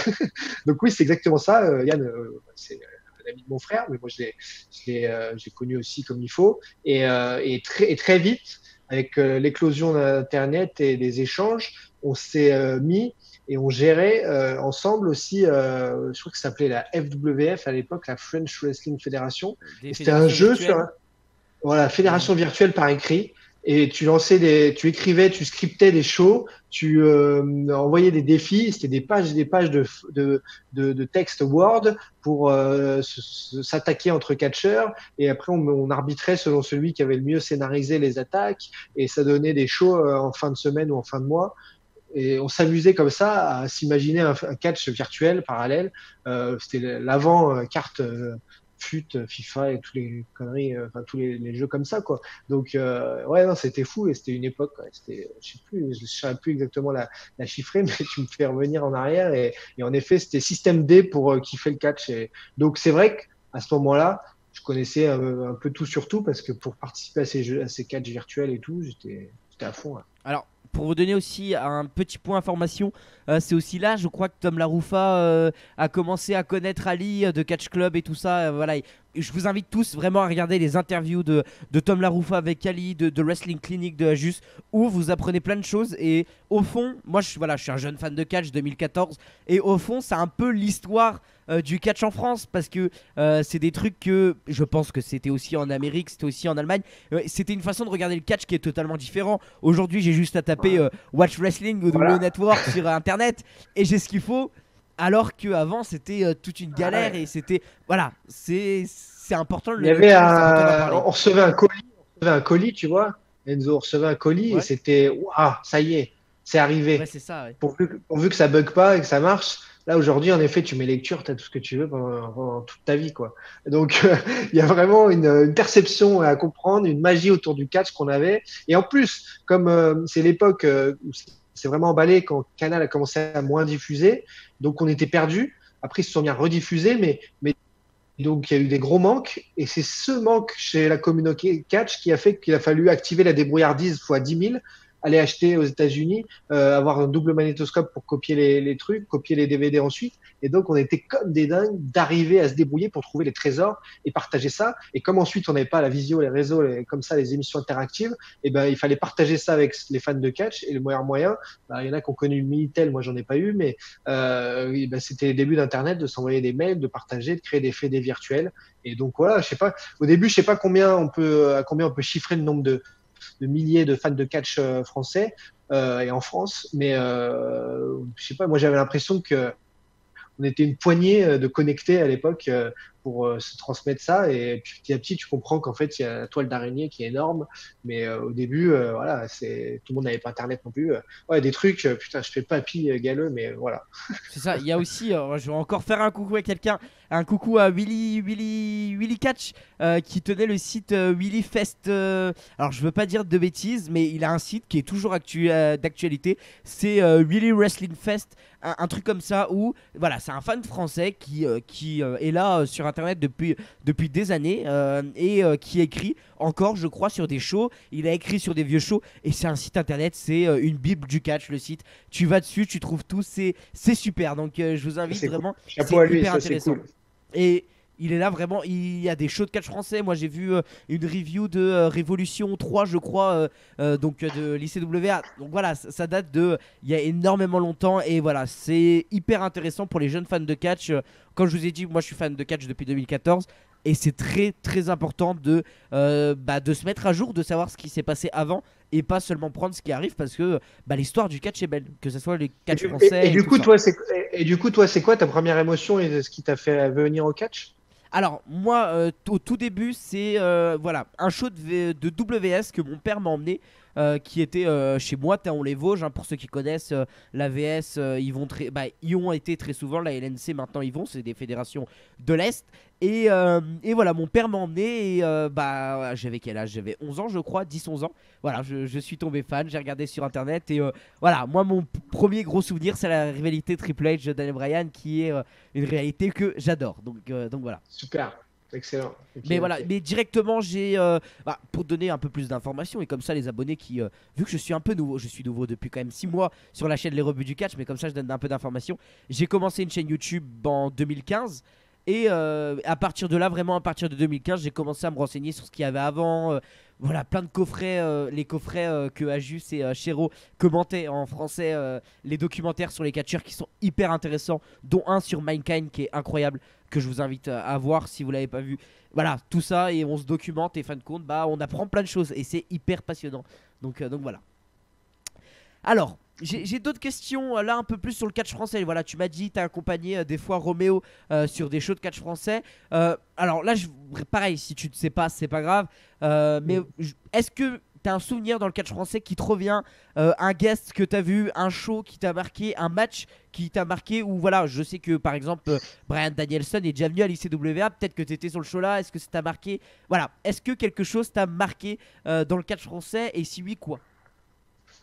donc oui, c'est exactement ça. Yann, c'est un ami de mon frère, mais moi j'ai connu aussi comme il faut. Et très vite, avec l'éclosion d'Internet et des échanges, on s'est mis et on gérait ensemble aussi, je crois que ça s'appelait la FWF à l'époque, la French Wrestling Federation. Des Et c'était un fédérations jeu sur virtuelles. voilà, Et fédération virtuelle par écrit. Et tu écrivais, tu scriptais des shows, tu envoyais des défis. C'était des pages de texte Word pour s'attaquer entre catcheurs. Et après, on arbitrait selon celui qui avait le mieux scénarisé les attaques. Et ça donnait des shows en fin de semaine ou en fin de mois. Et on s'amusait comme ça à s'imaginer un catch virtuel parallèle. C'était l'avant carte FUT, FIFA et tous les conneries, enfin tous les jeux comme ça quoi. Donc ouais non c'était fou et c'était une époque. Quoi. C'était, je sais plus exactement la chiffrer, mais tu me fais revenir en arrière et en effet c'était système D pour kiffer le catch. Et donc c'est vrai qu'à ce moment-là je connaissais un peu tout sur tout parce que pour participer à ces jeux, à ces catchs virtuels et tout, j'étais à fond. Là. alors, pour vous donner aussi un petit point information, c'est aussi là, je crois que Tom Laroufa a commencé à connaître Ali de Catch Club et tout ça. Voilà, je vous invite tous vraiment à regarder les interviews de Tom Laroufa avec Ali, de Wrestling Clinic de Ajus, où vous apprenez plein de choses. Et au fond, moi, voilà, je suis un jeune fan de catch 2014, et au fond, c'est un peu l'histoire du catch en France parce que c'est des trucs que je pense que c'était aussi en Amérique, c'était aussi en Allemagne. C'était une façon de regarder le catch qui est totalement différent. Aujourd'hui, j'ai juste à taper Watch Wrestling ou W Voilà. Network sur internet et j'ai ce qu'il faut. Alors qu'avant, c'était toute une Ah galère ouais. et c'était. Voilà, c'est important de Il le y avait noter, c'est important d'en parler. on recevait un colis, tu vois. Enzo, on recevait un colis et Ouais, c'était, waouh, ça y est, c'est ouais, arrivé. c'est ça. Ouais. Pourvu que ça bug pas et que ça marche. Là, aujourd'hui, en effet, tu mets lecture, tu as tout ce que tu veux pendant toute ta vie, quoi. Donc, il y a vraiment une perception à comprendre, une magie autour du catch qu'on avait. Et en plus, comme c'est l'époque où c'est vraiment emballé quand Canal a commencé à moins diffuser, donc on était perdu. Après, ils se sont bien rediffusés, mais donc, il y a eu des gros manques, et c'est ce manque chez la communauté catch qui a fait qu'il a fallu activer la débrouillardise fois 10 000, aller acheter aux États-Unis, avoir un double magnétoscope pour copier les trucs, copier les DVD ensuite. Et donc, on était comme des dingues d'arriver à se débrouiller pour trouver les trésors et partager ça. Et comme ensuite, on n'avait pas la visio, les réseaux, comme ça, les émissions interactives, et ben, il fallait partager ça avec les fans de catch. Et le meilleur moyen, ben, il y en a qui ont connu le Minitel, moi, j'en ai pas eu, mais ben, c'était les débuts d'Internet, de s'envoyer des mails, de partager, de créer des fédés virtuels. Et donc voilà, je sais pas. Au début, je sais pas à combien on peut chiffrer le nombre de milliers de fans de catch français et en France, mais je sais pas. Moi, j'avais l'impression que on était une poignée de connectés à l'époque pour se transmettre ça. Et puis, petit à petit, tu comprends qu'en fait, il y a la toile d'araignée qui est énorme. Mais au début, voilà, tout le monde n'avait pas Internet non plus. Ouais, des trucs, putain, je fais papy galeux, mais voilà. C'est ça, il y a aussi, je vais encore faire un coucou à quelqu'un, un coucou à Willy Catch qui tenait le site Willy Fest. Alors je veux pas dire de bêtises, mais il a un site qui est toujours d'actualité. C'est Willy Wrestling Fest, un truc comme ça où voilà, c'est un fan français qui est là sur internet depuis des années et qui écrit encore, je crois, sur des shows. Il a écrit sur des vieux shows et c'est un site internet, c'est une bible du catch, le site. Tu vas dessus, tu trouves tout, c'est super. Donc je vous invite C'est cool. vraiment, Chapeau c'est à lui, hyper ça c'est intéressant. cool. Et il est là vraiment, il y a des shows de catch français. Moi j'ai vu une review de Révolution 3, je crois, donc de lycée WA. Donc voilà, ça date de il y a énormément longtemps. Et voilà, c'est hyper intéressant pour les jeunes fans de catch. Comme je vous ai dit, moi je suis fan de catch depuis 2014. Et c'est très très important de se mettre à jour, de savoir ce qui s'est passé avant et pas seulement prendre ce qui arrive parce que l'histoire du catch est belle, que ce soit les Et catch du, et, et français et du tout coup, ça. toi, c'est quoi ta première émotion et ce qui t'a fait venir au catch? Alors moi au tout début c'est voilà un show de WS que mon père m'a emmené qui était chez moi Théon-les-Vosges hein, pour ceux qui connaissent l'AVS ils ont été très souvent la LNC maintenant ils vont c'est des fédérations de l'Est et voilà mon père m'a emmené et j'avais quel âge j'avais 11 ans je crois 10 11 ans voilà je suis tombé fan j'ai regardé sur internet et voilà moi mon premier gros souvenir c'est la rivalité Triple H Daniel Bryan qui est une réalité que j'adore donc voilà. Super. Excellent. Ok, Mais voilà, ok. mais directement, pour donner un peu plus d'informations, et comme ça, les abonnés vu que je suis un peu nouveau, je suis nouveau depuis quand même 6 mois sur la chaîne Les Rebuts du Catch, mais comme ça, je donne un peu d'informations. J'ai commencé une chaîne YouTube en 2015. Et à partir de là, vraiment à partir de 2015, j'ai commencé à me renseigner sur ce qu'il y avait avant. Voilà, plein de coffrets, les coffrets que Ajus et Chéro commentaient en français, les documentaires sur les catcheurs qui sont hyper intéressants, dont un sur Mankind qui est incroyable, que je vous invite à voir si vous l'avez pas vu. Voilà, tout ça, et on se documente, et fin de compte, bah, on apprend plein de choses, et c'est hyper passionnant. Donc voilà. Alors, j'ai d'autres questions là un peu plus sur le catch français. Voilà, tu m'as dit, tu as accompagné des fois Roméo sur des shows de catch français. Alors là, pareil, si tu ne sais pas, c'est pas grave. Mais est-ce que tu as un souvenir dans le catch français qui te revient, un guest que tu as vu, un show qui t'a marqué, un match qui t'a marqué, ou voilà, je sais que par exemple Brian Danielson est déjà venu à l'ICWA, peut-être que tu étais sur le show là, est-ce que ça t'a marqué? Voilà, est-ce que quelque chose t'a marqué dans le catch français, et si oui, quoi?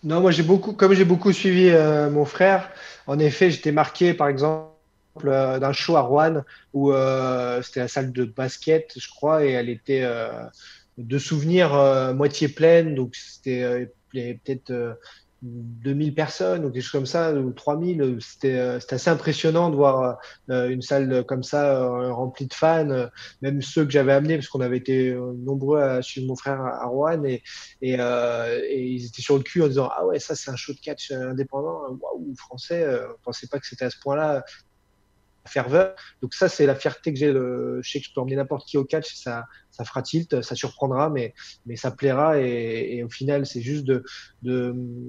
Non, moi comme j'ai beaucoup suivi mon frère, en effet, j'étais marqué par exemple d'un show à Rouen où c'était la salle de basket, je crois, et elle était de souvenirs moitié pleine, donc c'était peut-être 2000 personnes ou quelque chose comme ça, ou 3000. C'était assez impressionnant de voir une salle comme ça remplie de fans, même ceux que j'avais amenés, parce qu'on avait été nombreux à suivre mon frère à Rouen, et ils étaient sur le cul en disant ah ouais, ça c'est un show de catch indépendant, waouh, français, on pensait pas que c'était à ce point-là, ferveur. Donc ça, c'est la fierté que j'ai. Je sais que je peux emmener n'importe qui au catch, ça fera tilt, ça surprendra, mais ça plaira. Et au final, c'est juste de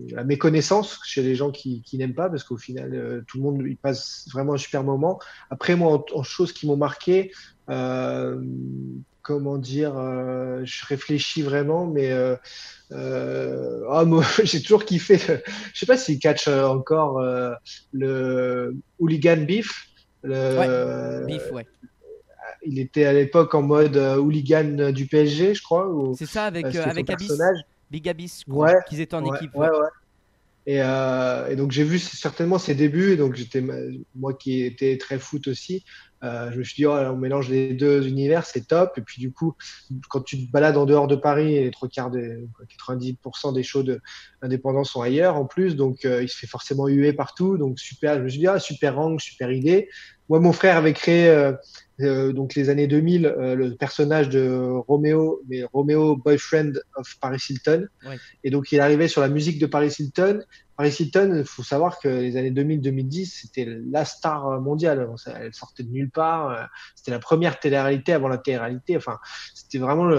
la méconnaissance chez les gens qui n'aiment pas, parce qu'au final, tout le monde il passe vraiment un super moment. Après, moi, en choses qui m'ont marqué, euh, comment dire, je réfléchis vraiment, mais moi, j'ai toujours kiffé. Je sais pas s'il catch encore le Hooligan Beef. Ouais, Le, Bif, ouais. il était à l'époque en mode hooligan du PSG, je crois, ou C'est ça c'était son avec Abyss, personnage. Big Abyss, je crois, Ouais, qu'ils étaient en ouais, équipe, ouais, ouais. ouais. Et donc j'ai vu certainement ses débuts, et donc moi qui étais très foot aussi, je me suis dit oh, on mélange les deux univers, c'est top. Et puis du coup, quand tu te balades en dehors de Paris, et les trois quarts 90% des shows indépendants sont ailleurs en plus, donc il se fait forcément huer partout, donc super. Je me suis dit ah, super angle, super idée. Moi, mon frère avait créé donc les années 2000 le personnage de Roméo, mais Roméo boyfriend of Paris Hilton. Ouais. Et donc, il arrivait sur la musique de Paris Hilton. Paris Hilton, il faut savoir que les années 2000-2010, c'était la star mondiale. Elle sortait de nulle part. C'était la première télé-réalité avant la télé-réalité. Enfin, c'était vraiment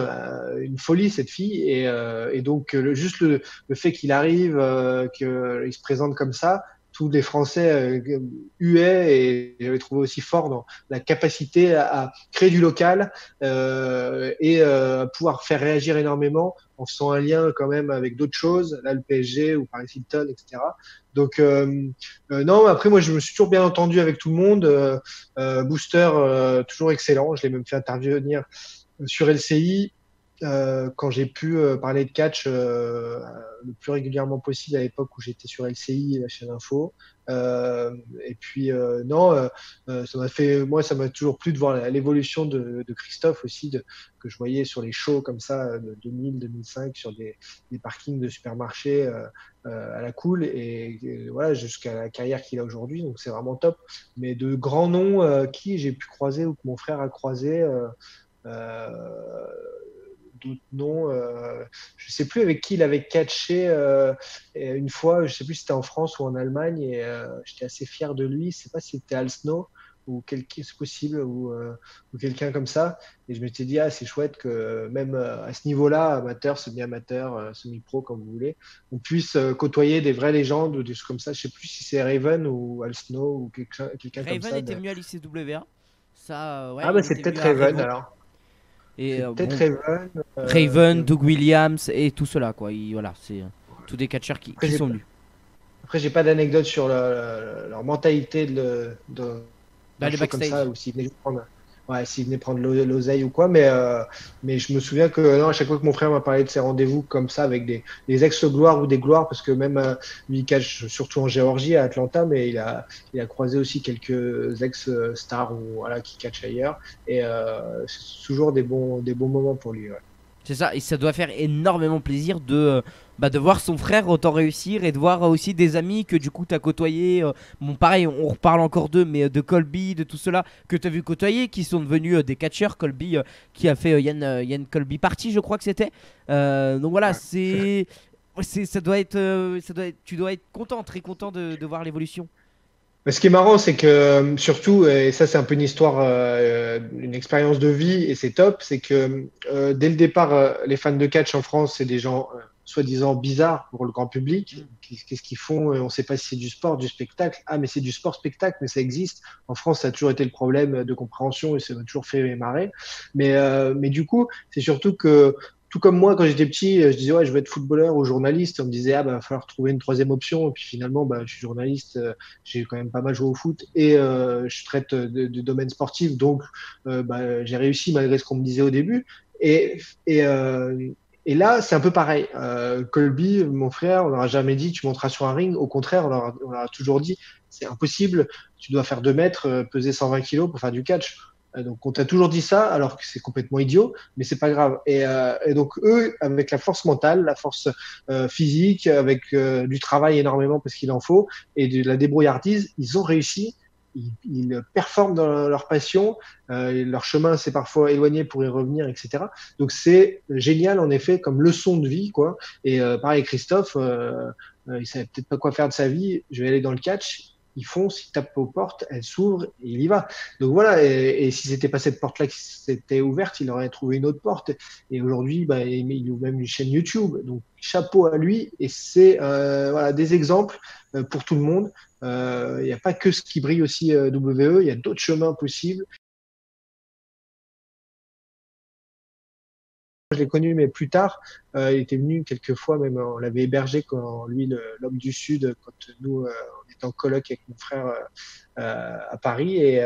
une folie, cette fille. Et donc, juste le fait qu'il arrive, qu'il se présente comme ça, tous les Français huaient, et j'avais trouvé aussi fort dans la capacité à créer du local et à pouvoir faire réagir énormément en faisant un lien quand même avec d'autres choses, là le PSG ou Paris Hilton, etc. Donc non, après moi je me suis toujours bien entendu avec tout le monde. Booster, toujours excellent, je l'ai même fait intervenir sur LCI. Quand j'ai pu parler de catch le plus régulièrement possible à l'époque où j'étais sur LCI, la chaîne info. Et puis non, ça m'a toujours plu de voir l'évolution de Christophe aussi, que je voyais sur les shows comme ça de 2000-2005 sur des parkings de supermarchés à la cool, et voilà jusqu'à la carrière qu'il a aujourd'hui. Donc c'est vraiment top. Mais de grands noms qui j'ai pu croiser ou que mon frère a croisé. Euh, D'autres noms. Je sais plus avec qui il avait catché une fois, je sais plus si c'était en France ou en Allemagne, et j'étais assez fier de lui. Je sais pas si c'était Al Snow ou quelqu'un, c'est possible, ou quelqu'un comme ça. Et je m'étais dit, ah, c'est chouette que même à ce niveau-là, amateur, semi-amateur, semi-pro, comme vous voulez, on puisse côtoyer des vraies légendes ou des choses comme ça. Je sais plus si c'est Raven ou Al Snow ou quelqu'un comme Raven ça. était venu à l'ICWA. Ça, Ah, ouais, bah il c'est était venu peut-être à Raven Revo. alors. Et C'est peut-être bon, Raven. Raven, Doug Williams et tout cela, quoi. Voilà, c'est tous des catcheurs Après, qui j'ai sont venus. Après, j'ai pas d'anecdote sur leur mentalité Bah, d'un les show comme backstage. ça, ou s'ils venaient juste prendre. ouais, s'il venait prendre l'oseille ou quoi. Mais je me souviens que non, à chaque fois que mon frère m'a parlé de ses rendez-vous comme ça avec des ex-gloires ou des gloires, parce que même lui, il catch surtout en Géorgie, à Atlanta, mais il a croisé aussi quelques ex-stars ou, voilà, qui catchent ailleurs. Et c'est toujours des bons moments pour lui. Ouais. C'est ça, et ça doit faire énormément plaisir de voir son frère autant réussir et de voir aussi des amis que du coup tu as côtoyé. Bon, pareil, on reparle encore d'eux, mais de Colby, de tout cela que tu as vu côtoyer, qui sont devenus des catcheurs. Colby qui a fait Yann Colby Party, je crois que c'était. Donc voilà, Ouais. ça doit être, tu dois être content, très content de voir l'évolution. Mais ce qui est marrant, c'est que surtout, et ça c'est un peu une histoire, une expérience de vie, et c'est top, c'est que dès le départ, les fans de catch en France, c'est des gens soi-disant bizarres pour le grand public. Mm. Qu'est-ce qu'ils font? On ne sait pas si c'est du sport, du spectacle. Ah, mais c'est du sport-spectacle, mais ça existe. En France, ça a toujours été le problème de compréhension et ça m'a toujours fait marrer. Mais du coup, c'est surtout que tout comme moi, quand j'étais petit, je disais, ouais, je veux être footballeur ou journaliste. On me disait, ah, bah, il va falloir trouver une troisième option. Et puis finalement, bah, je suis journaliste. J'ai quand même pas mal joué au foot et je traite de domaine sportif, donc bah, j'ai réussi malgré ce qu'on me disait au début. Et, et, euh, et là, c'est un peu pareil. Colby, mon frère, on leur a jamais dit tu monteras sur un ring. Au contraire, on leur a toujours dit c'est impossible. Tu dois faire 2 mètres, peser 120 kilos pour faire du catch. Donc on t'a toujours dit ça, alors que c'est complètement idiot, mais c'est pas grave. Et donc eux, avec la force mentale, la force physique, avec du travail énormément parce qu'il en faut, et de la débrouillardise, ils ont réussi. Ils performent dans leur passion. Leur chemin s'est parfois éloigné pour y revenir, etc. Donc c'est génial en effet comme leçon de vie, quoi. Et pareil, Christophe, il savait peut-être pas quoi faire de sa vie. Je vais aller dans le catch. Ils fonce, il tape aux portes, elles s'ouvrent et il y va. Donc voilà. Et si c'était pas cette porte-là qui s'était ouverte, il aurait trouvé une autre porte. Et aujourd'hui, bah, il ouvre même une chaîne YouTube. Donc chapeau à lui. Et c'est voilà des exemples pour tout le monde. Il n'y a pas que ce qui brille aussi WE, il y a d'autres chemins possibles. Je l'ai connu, mais plus tard, il était venu quelques fois, même on l'avait hébergé quand lui, l'homme du Sud, quand nous, on était en coloc avec mon frère à Paris. Et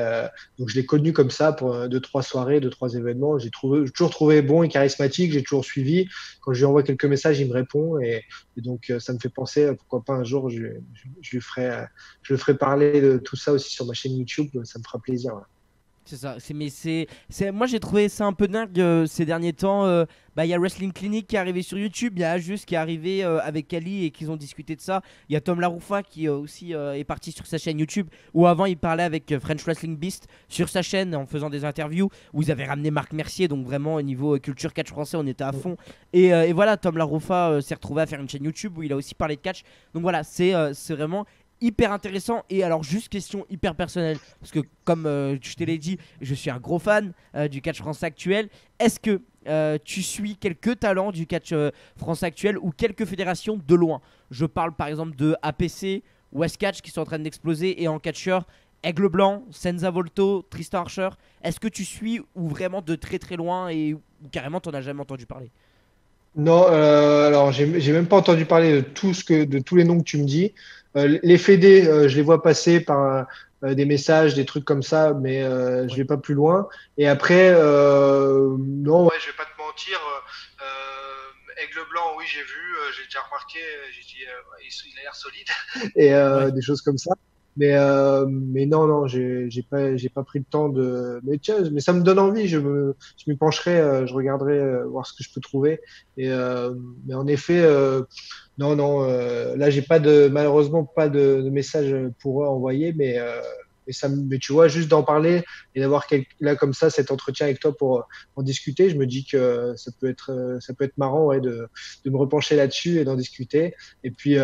donc, je l'ai connu comme ça pour 2, 3 soirées, 2, 3 événements. J'ai toujours trouvé bon et charismatique, j'ai toujours suivi. Quand je lui envoie quelques messages, il me répond. Et donc, ça me fait penser, pourquoi pas un jour, je le ferai parler de tout ça aussi sur ma chaîne YouTube. Ça me fera plaisir. Ouais. C'est ça, moi j'ai trouvé ça un peu dingue ces derniers temps. Bah, il y a Wrestling Clinic qui est arrivé sur YouTube, il y a Ajus qui est arrivé avec Kali et qu'ils ont discuté de ça. Il y a Tom Laroufa qui aussi est parti sur sa chaîne YouTube, où avant il parlait avec French Wrestling Beast sur sa chaîne en faisant des interviews, où ils avaient ramené Marc Mercier, donc vraiment au niveau culture catch français on était à fond. Et voilà, Tom Laroufa s'est retrouvé à faire une chaîne YouTube où il a aussi parlé de catch. Donc voilà, c'est vraiment hyper intéressant. Et alors juste question hyper personnelle, parce que comme je te l'ai dit, je suis un gros fan du catch français actuel. Est-ce que tu suis quelques talents du catch français actuel ou quelques fédérations de loin? Je parle par exemple de APC, West Catch qui sont en train d'exploser, et en catcheur Aigle Blanc, Senza Volto, Tristan Archer. Est-ce que tu suis ou vraiment de très très loin, et ou carrément t'en as jamais entendu parler? Non, alors j'ai même pas entendu parler de tous les noms que tu me dis. Les fédés, je les vois passer par des messages, des trucs comme ça, mais je Ouais. vais pas plus loin. Et après, non, ouais, je vais pas te mentir. Aigle Blanc, oui, j'ai vu, j'ai déjà remarqué, j'ai dit, ouais, il a l'air solide et Ouais. des choses comme ça. Mais non, non, j'ai pas pris le temps de. Mais tiens, mais ça me donne envie. Je m'y pencherai, je regarderai voir ce que je peux trouver. Et mais en effet, non, non, là j'ai malheureusement pas de message pour eux à envoyer, mais tu vois, juste d'en parler et d'avoir là comme ça cet entretien avec toi pour en discuter, je me dis que ça peut être marrant, ouais, de me repencher là-dessus et d'en discuter. Et puis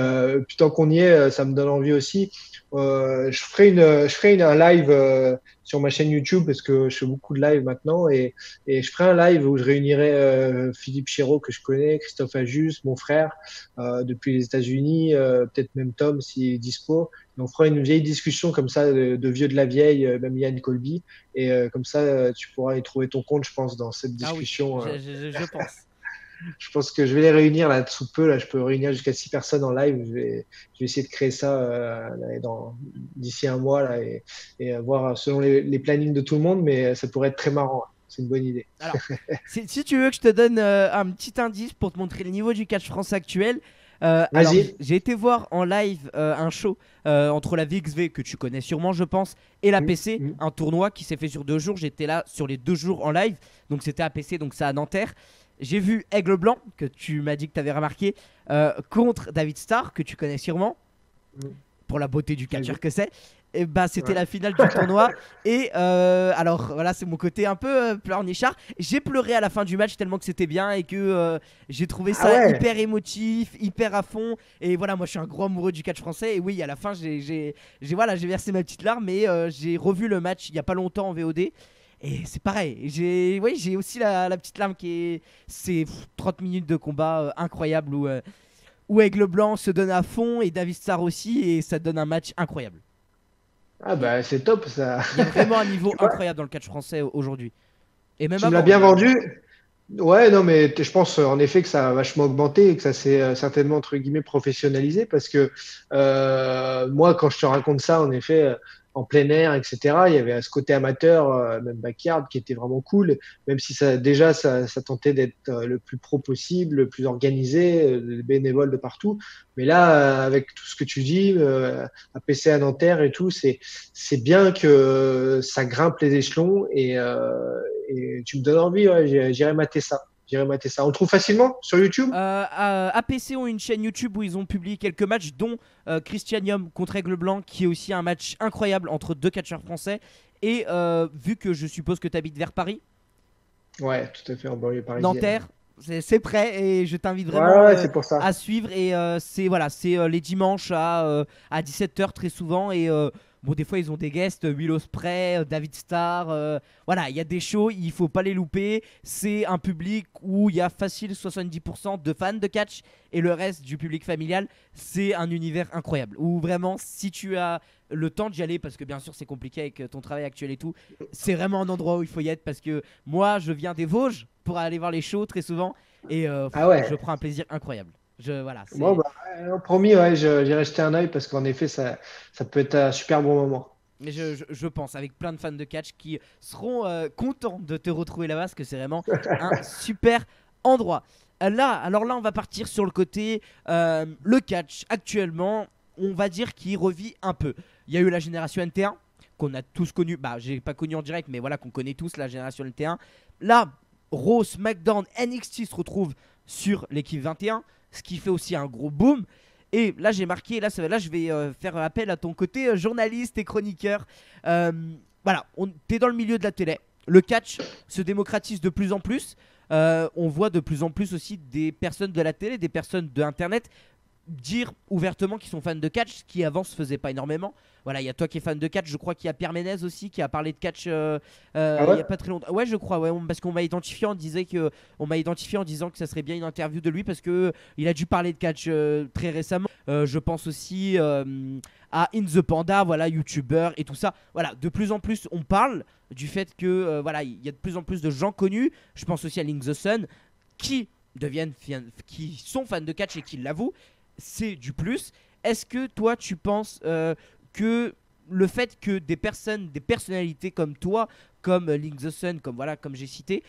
tant qu'on y est, ça me donne envie aussi. Je ferai un live sur ma chaîne YouTube parce que je fais beaucoup de live maintenant et je ferai un live où je réunirai Philippe Chiraud que je connais, Christophe Ajus, mon frère depuis les États-Unis, peut-être même Tom s'il est dispo. Et on fera une vieille discussion comme ça de vieux de la vieille, même Yann Colby. Et comme ça, tu pourras y trouver ton compte, je pense, dans cette Ah oui, discussion. je pense. Je pense que je vais les réunir là sous peu. Là, je peux réunir jusqu'à 6 personnes en live. Je vais essayer de créer ça d'ici un mois là, et voir selon les plannings de tout le monde, mais ça pourrait être très marrant. C'est une bonne idée. Alors, si tu veux que je te donne un petit indice pour te montrer le niveau du catch français actuel, alors Vas-y. j'ai été voir en live un show entre la VXV, que tu connais sûrement, je pense, et la Mm, PC, mm. un tournoi qui s'est fait sur 2 jours. J'étais là sur les 2 jours en live, donc c'était à PC, donc c'est à Nanterre. J'ai vu Aigle Blanc, que tu m'as dit que tu avais remarqué, contre David Starr, que tu connais sûrement, Mm. pour la beauté du catcheur Vas-y. que c'est. Et bah c'était Ouais. la finale du tournoi. Et alors voilà, c'est mon côté un peu pleurnichard. J'ai pleuré à la fin du match tellement que c'était bien et que j'ai trouvé Ah ça ouais. hyper émotif, hyper à fond. Et voilà, moi je suis un gros amoureux du catch français. Et oui, à la fin voilà, j'ai versé ma petite larme. Mais j'ai revu le match il y a pas longtemps en VOD. Et c'est pareil, j'ai aussi la petite larme qui est. C'est 30 minutes de combat incroyable où Aigle Blanc se donne à fond et David Starr aussi, et ça donne un match incroyable. Ah Il bah c'est top ça. il y a vraiment un niveau Tu vois, incroyable dans le catch français aujourd'hui. Et même tu me l'as avant, bien mais vendu. Ouais, non, mais je pense en effet que ça a vachement augmenté et que ça s'est certainement entre guillemets professionnalisé parce que moi, quand je te raconte ça, en effet, en plein air, etc., il y avait ce côté amateur, même backyard, qui était vraiment cool, même si ça déjà ça tentait d'être le plus pro possible, le plus organisé, les bénévoles de partout. Mais là, avec tout ce que tu dis, à PC à Nanterre et tout, c'est bien que ça grimpe les échelons et tu me donnes envie, ouais, j'irai mater ça. J'irai mater ça. On le trouve facilement sur YouTube? APC ont une chaîne YouTube où ils ont publié quelques matchs, dont Christianium contre Aigle Blanc, qui est aussi un match incroyable entre deux catcheurs français. Et vu que je suppose que tu habites vers Paris, Ouais, tout à fait, en banlieue parisienne. Nanterre, c'est prêt et je t'invite Ouais, vraiment ouais, c'est pour ça. à suivre. Et c'est voilà, c'est les dimanches à 17 h très souvent. Et bon, des fois ils ont des guests, Will Ospreay, David Starr. Voilà, il y a des shows, il faut pas les louper. C'est un public où il y a facile 70% de fans de catch et le reste du public familial. C'est un univers incroyable où vraiment, si tu as le temps d'y aller, parce que bien sûr c'est compliqué avec ton travail actuel et tout, c'est vraiment un endroit où il faut y être, parce que moi je viens des Vosges pour aller voir les shows très souvent et Ah je ouais. prends un plaisir incroyable. Voilà, Bon, c'est. bah, promis, ouais, j'irai jeter un œil parce qu'en effet, ça peut être un super bon moment. Mais je pense avec plein de fans de catch qui seront contents de te retrouver là-bas, parce que c'est vraiment un super endroit. Alors là, on va partir sur le côté le catch actuellement. On va dire qu'il revit un peu. Il y a eu la génération NT1 qu'on a tous connu. Bah, j'ai pas connu en direct, mais voilà, qu'on connaît tous la génération NT1. Là, Raw, SmackDown, NXT se retrouvent sur l'équipe 21, ce qui fait aussi un gros boom. Et là, j'ai marqué, là je vais faire appel à ton côté journaliste et chroniqueur. Euh, voilà, t'es dans le milieu de la télé. Le catch se démocratise de plus en plus. On voit de plus en plus aussi des personnes de la télé, des personnes de Internet dire ouvertement qu'ils sont fans de catch, ce qui avant se faisait pas énormément. Voilà, il y a toi qui es fan de catch, je crois qu'il y a Pierre Ménez aussi qui a parlé de catch Ah il y ouais? a pas très longtemps. Ouais, je crois, ouais, parce qu'on m'a identifié on m'a identifié en disant que ça serait bien une interview de lui, parce que il a dû parler de catch très récemment. Je pense aussi à In the Panda, voilà, youtubeur et tout ça. Voilà, de plus en plus on parle du fait que voilà, il y a de plus en plus de gens connus. Je pense aussi à Link the Sun qui qui sont fans de catch et qui l'avouent. C'est du plus. Est-ce que toi tu penses que le fait que des personnes, des personnalités comme toi, comme Link the Sun, comme voilà, comme j'ai cité,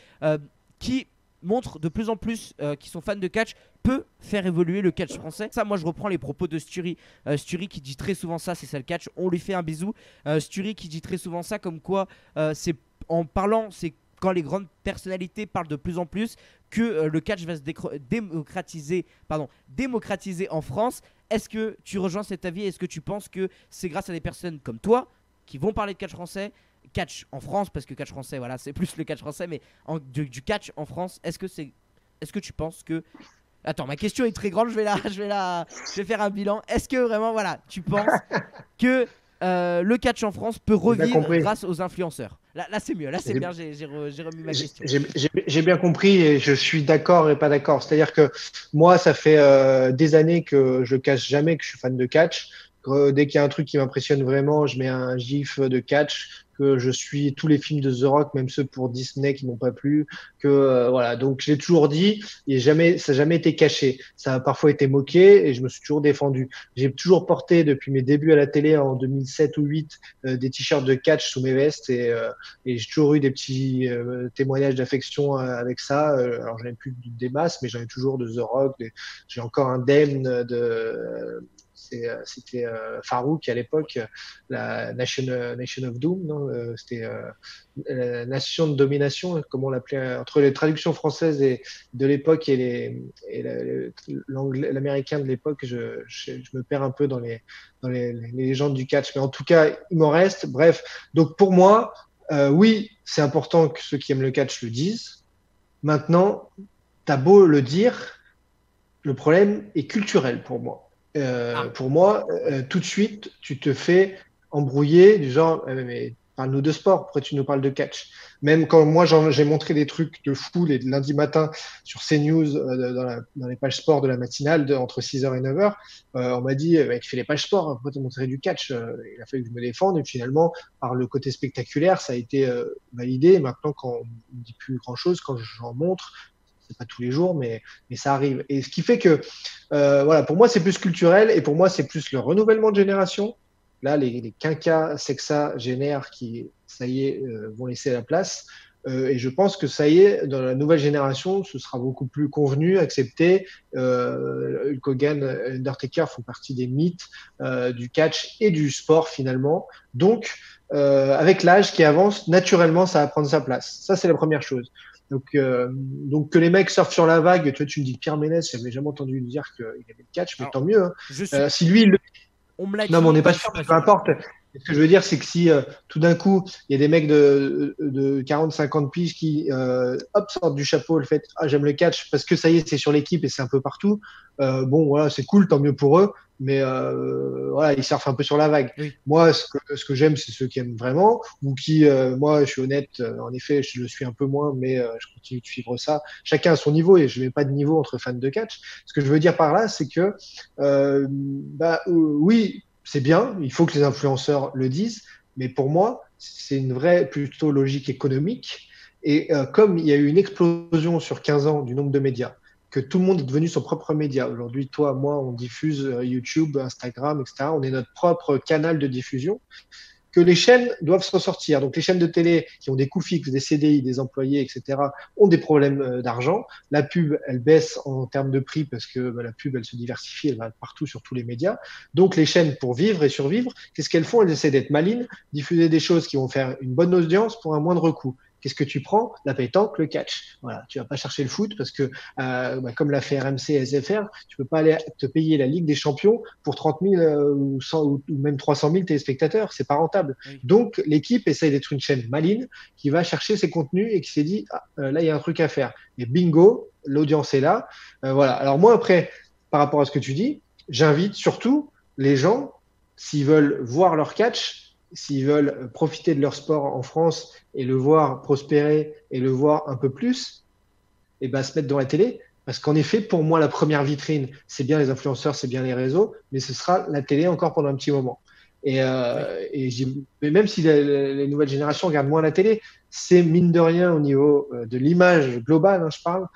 qui montrent de plus en plus qui sont fans de catch, peut faire évoluer le catch français? Ça, moi je reprends les propos de Sturi. Sturi qui dit très souvent ça, c'est ça le catch, on lui fait un bisou. Sturi qui dit très souvent ça, comme quoi c'est en parlant, c'est quand les grandes personnalités parlent de plus en plus que le catch va se démocratiser en France. Est-ce que tu rejoins cet avis? Est-ce que tu penses que c'est grâce à des personnes comme toi qui vont parler de catch français, catch en France, parce que catch français, voilà, c'est plus le catch français, mais du catch en France, est-ce que tu penses que. Attends, ma question est très grande, je vais faire un bilan. Est-ce que vraiment, voilà, tu penses que le catch en France peut J'ai bien revivre compris. grâce aux influenceurs? Là c'est mieux, là c'est bien, j'ai remis ma question. J'ai bien compris et je suis d'accord et pas d'accord. C'est-à-dire que moi, ça fait des années que je cache jamais que je suis fan de catch. Dès qu'il y a un truc qui m'impressionne vraiment, je mets un gif de catch. que je suis tous les films de The Rock, même ceux pour Disney qui m'ont pas plu, que voilà. Donc j'ai toujours dit, et jamais, ça n'a jamais été caché. Ça a parfois été moqué et je me suis toujours défendu. J'ai toujours porté depuis mes débuts à la télé en 2007 ou 2008 des t-shirts de catch sous mes vestes et j'ai toujours eu des petits témoignages d'affection avec ça. Alors j'en ai plus des masses, mais j'en ai toujours de The Rock. J'ai encore un Damn c'était Farouk à l'époque, la Nation of Doom, non c'était la Nation de domination, comme on l'appelait, entre les traductions françaises et de l'époque et l'américain de l'époque, je me perds un peu dans les légendes du catch, mais en tout cas, il m'en reste. Bref, donc pour moi, oui, c'est important que ceux qui aiment le catch le disent. Maintenant, t'as beau le dire, le problème est culturel pour moi. Ah, Pour moi, ouais. tout de suite, tu te fais embrouiller du genre, mais parle-nous de sport, pourquoi tu nous parles de catch? Même quand moi j'ai montré des trucs de fou les lundi matin sur CNews, dans les pages sport de la matinale, entre 6h et 9h, on m'a dit, mec, tu fais les pages sport, pourquoi tu montrer du catch? Il a fallu que je me défende, et finalement, par le côté spectaculaire, ça a été validé. Et maintenant, quand on ne dit plus grand-chose, quand j'en montre, c'est pas tous les jours, mais ça arrive. Et ce qui fait que, voilà, pour moi, c'est plus culturel et pour moi, c'est plus le renouvellement de génération. Là, les quinquas, sexa, génères qui, ça y est, vont laisser la place. Et je pense que ça y est, dans la nouvelle génération, ce sera beaucoup plus convenu, accepté. Hulk Hogan, Undertaker font partie des mythes du catch et du sport finalement. Donc, avec l'âge qui avance, naturellement, ça va prendre sa place. Ça, c'est la première chose. Donc que les mecs surfent sur la vague, tu me dis Pierre Ménès, j'avais jamais entendu dire qu'il avait le catch, mais Alors, tant mieux. Hein. je suis, Si lui, on me l'a non, mais on dit, n'est mais pas je sûr, suis pas mais peu sûr. importe. Ce que je veux dire, c'est que si tout d'un coup, il y a des mecs de 40, 50 piges qui hop, sortent du chapeau le fait ah, j'aime le catch parce que ça y est, c'est sur l'équipe et c'est un peu partout. Bon, voilà, c'est cool, tant mieux pour eux. Mais voilà, ils surfent un peu sur la vague. Oui. Moi, ce que j'aime, c'est ceux qui aiment vraiment ou qui, moi, je suis honnête, en effet, je le suis un peu moins, mais je continue de suivre ça. Chacun a son niveau et je mets pas de niveau entre fans de catch. Ce que je veux dire par là, c'est que, oui, c'est bien, il faut que les influenceurs le disent, mais pour moi, c'est une vraie plutôt logique économique. Et comme il y a eu une explosion sur 15 ans du nombre de médias, que tout le monde est devenu son propre média. Aujourd'hui, toi, moi, on diffuse YouTube, Instagram, etc. On est notre propre canal de diffusion que les chaînes doivent s'en sortir. Donc les chaînes de télé qui ont des coûts fixes, des CDI, des employés, etc., ont des problèmes d'argent. La pub, elle baisse en termes de prix parce que la pub, elle se diversifie, elle va partout sur tous les médias. Donc les chaînes, pour vivre et survivre, qu'est-ce qu'elles font? Elles essaient d'être malines, diffuser des choses qui vont faire une bonne audience pour un moindre coût. Qu'est-ce que tu prends? La pétanque, le catch. Voilà, tu vas pas chercher le foot parce que, comme l'a fait RMC et SFR, tu peux pas aller te payer la Ligue des Champions pour 30 000 ou, 100, ou même 300 000 téléspectateurs. C'est pas rentable. Oui. Donc, l'équipe essaye d'être une chaîne maligne qui va chercher ses contenus et qui s'est dit, ah, là, il y a un truc à faire. Et bingo, l'audience est là. Voilà. Alors moi, après, par rapport à ce que tu dis, j'invite surtout les gens, s'ils veulent voir leur catch, s'ils veulent profiter de leur sport en France et le voir prospérer et le voir un peu plus, et ben, se mettre dans la télé. Parce qu'en effet, pour moi, la première vitrine, c'est bien les influenceurs, c'est bien les réseaux, mais ce sera la télé encore pendant un petit moment. Et, Oui. mais même si les nouvelles générations regardent moins la télé, c'est mine de rien au niveau de l'image globale, hein, je parle,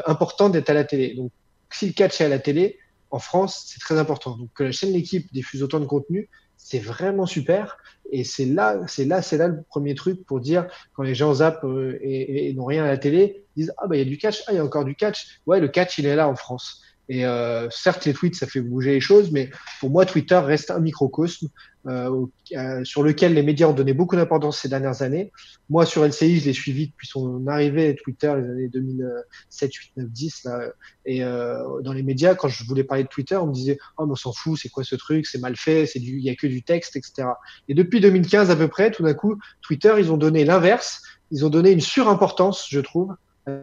important d'être à la télé. Donc, si le catch est à la télé, en France, c'est très important. Donc, que la chaîne L'équipe diffuse autant de contenu, c'est vraiment super. Et c'est là le premier truc pour dire, quand les gens zappent et n'ont rien à la télé, ils disent, ah, bah, il y a du catch, ah, il y a encore du catch. Ouais, le catch, il est là en France. Et certes, les tweets, ça fait bouger les choses, mais pour moi, Twitter reste un microcosme sur lequel les médias ont donné beaucoup d'importance ces dernières années. Moi, sur LCI, je l'ai suivi depuis son arrivée à Twitter, les années 2007, 8, 9, 10. Là, et dans les médias, quand je voulais parler de Twitter, on me disait, oh, mais on s'en fout, c'est quoi ce truc, c'est mal fait, il y a que du texte, etc. Et depuis 2015 à peu près, tout d'un coup, Twitter, ils ont donné l'inverse. Ils ont donné une surimportance, je trouve, à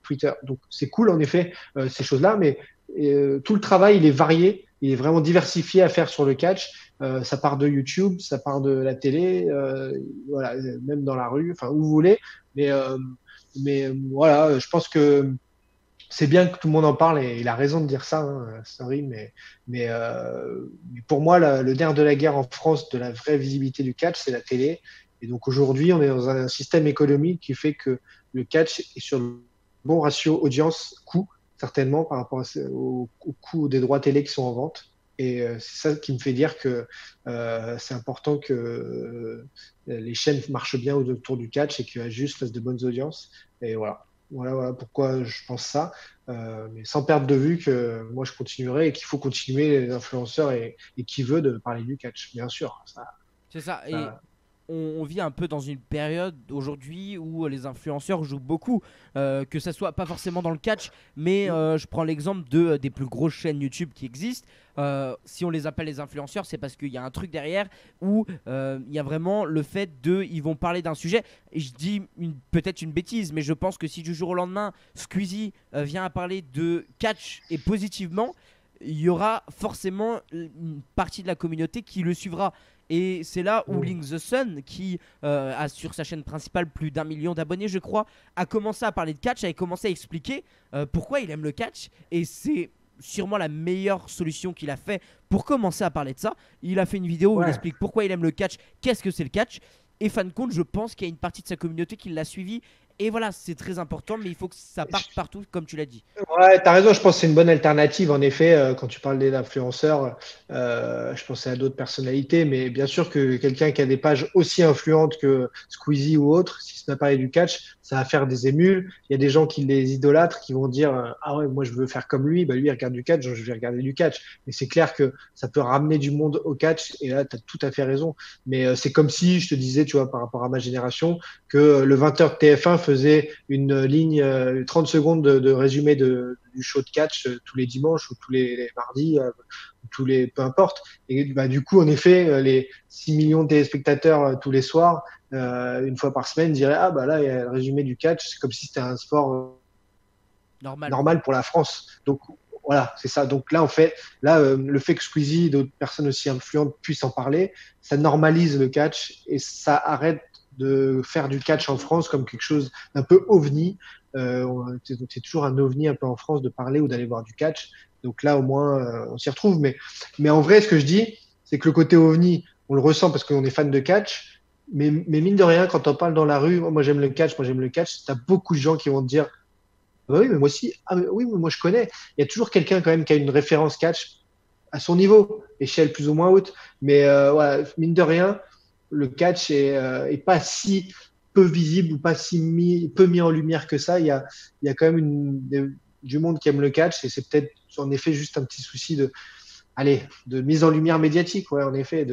Twitter. Donc, c'est cool, en effet, ces choses-là, mais tout le travail, il est varié, il est vraiment diversifié à faire sur le catch. Ça part de YouTube, ça part de la télé, voilà, même dans la rue, enfin où vous voulez. Mais voilà, je pense que c'est bien que tout le monde en parle et il a raison de dire ça, hein, sorry, mais pour moi, le nerf de la guerre en France de la vraie visibilité du catch, c'est la télé. Et donc aujourd'hui, on est dans un système économique qui fait que le catch est sur le bon ratio audience-coût, certainement par rapport au coût des droits télé qui sont en vente. Et c'est ça qui me fait dire que c'est important que les chaînes marchent bien autour du catch et que juste fassent de bonnes audiences. Et voilà pourquoi je pense ça. Mais sans perdre de vue que moi je continuerai et qu'il faut continuer les influenceurs et qui veut de parler du catch, bien sûr. C'est ça. Et Ça, on vit un peu dans une période aujourd'hui où les influenceurs jouent beaucoup, que ça soit pas forcément dans le catch, mais je prends l'exemple des plus grosses chaînes YouTube qui existent. Si on les appelle les influenceurs, c'est parce qu'il y a un truc derrière où il y a vraiment le fait ils vont parler d'un sujet. Et je dis peut-être une bêtise, mais je pense que si du jour au lendemain, Squeezie vient à parler de catch et positivement, il y aura forcément une partie de la communauté qui le suivra. Et c'est là où Link the Sun, qui a sur sa chaîne principale plus d'1 million d'abonnés, je crois, a commencé à parler de catch, a commencé à expliquer pourquoi il aime le catch. Et c'est sûrement la meilleure solution qu'il a fait pour commencer à parler de ça. Il a fait une vidéo où il ouais. explique pourquoi il aime le catch, qu'est-ce que c'est le catch. Et fin de compte, je pense qu'il y a une partie de sa communauté qui l'a suivi. Et voilà, c'est très important, mais il faut que ça parte partout, comme tu l'as dit. Ouais, t'as raison, je pense que c'est une bonne alternative. En effet, quand tu parles des influenceurs, je pensais à d'autres personnalités, mais bien sûr que quelqu'un qui a des pages aussi influentes que Squeezie ou autre, si ce n'est pas du catch, ça va faire des émules. Il y a des gens qui les idolâtrent, qui vont dire ah ouais, moi je veux faire comme lui, bah lui il regarde du catch, je vais regarder du catch. Mais c'est clair que ça peut ramener du monde au catch, et là, tu as tout à fait raison. Mais c'est comme si je te disais, tu vois, par rapport à ma génération, que le 20h de TF1 faisait une ligne 30 secondes de résumé du show de catch tous les dimanches ou tous les mardis, peu importe. Et bah, du coup, en effet, les 6 millions de téléspectateurs tous les soirs, une fois par semaine, diraient ah bah là, il y a le résumé du catch, c'est comme si c'était un sport Normal, quoi. normal pour la France. Donc voilà, c'est ça. Donc là, en fait, le fait que Squeezie et d'autres personnes aussi influentes puissent en parler, ça normalise le catch et ça arrête de faire du catch en France comme quelque chose d'un peu ovni. C'est toujours un ovni un peu en France de parler ou d'aller voir du catch. Donc là, au moins, on s'y retrouve. Mais en vrai, ce que je dis, c'est que le côté ovni, on le ressent parce qu'on est fan de catch. Mais mine de rien, quand on parle dans la rue, moi j'aime le catch, tu as beaucoup de gens qui vont te dire bah oui, mais moi aussi. Ah, mais oui, mais moi je connais. Il y a toujours quelqu'un quand même qui a une référence catch à son niveau, échelle plus ou moins haute. Mais voilà, mine de rien, le catch est pas si peu visible ou pas si peu mis en lumière que ça. Il y a quand même du monde qui aime le catch et c'est peut-être en effet juste un petit souci de mise en lumière médiatique. Ouais, en effet,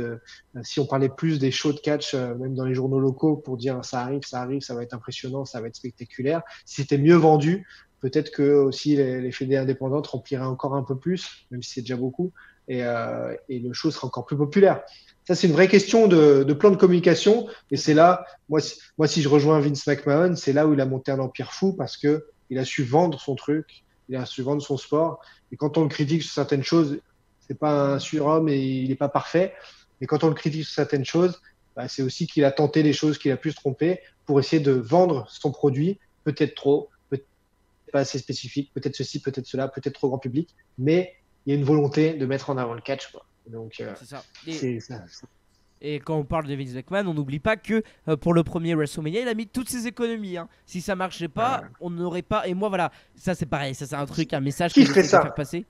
si on parlait plus des shows de catch, même dans les journaux locaux, pour dire ça arrive, ça va être impressionnant, ça va être spectaculaire. Si c'était mieux vendu, peut-être que aussi les fédés indépendantes rempliraient encore un peu plus, même si c'est déjà beaucoup, et le show sera encore plus populaire. Ça, c'est une vraie question de plan de communication. Et c'est là, si je rejoins Vince McMahon, c'est là où il a monté un empire fou parce que il a su vendre son truc, il a su vendre son sport. Et quand on le critique sur certaines choses, c'est pas un surhomme et il n'est pas parfait. Mais quand on le critique sur certaines choses, bah, c'est aussi qu'il a tenté des choses, qu'il a pu se tromper pour essayer de vendre son produit, peut-être trop, peut-être pas assez spécifique, peut-être ceci, peut-être cela, peut-être trop grand public. Mais il y a une volonté de mettre en avant le catch, quoi. Donc, C'est ça. c'est ça. Et quand on parle de Vince McMahon, on n'oublie pas que pour le premier WrestleMania, il a mis toutes ses économies, hein. Si ça marchait pas, on n'aurait pas. Et moi, voilà, ça c'est pareil, ça c'est un truc, un message que Qui ferait j'essaie de faire ça? passer.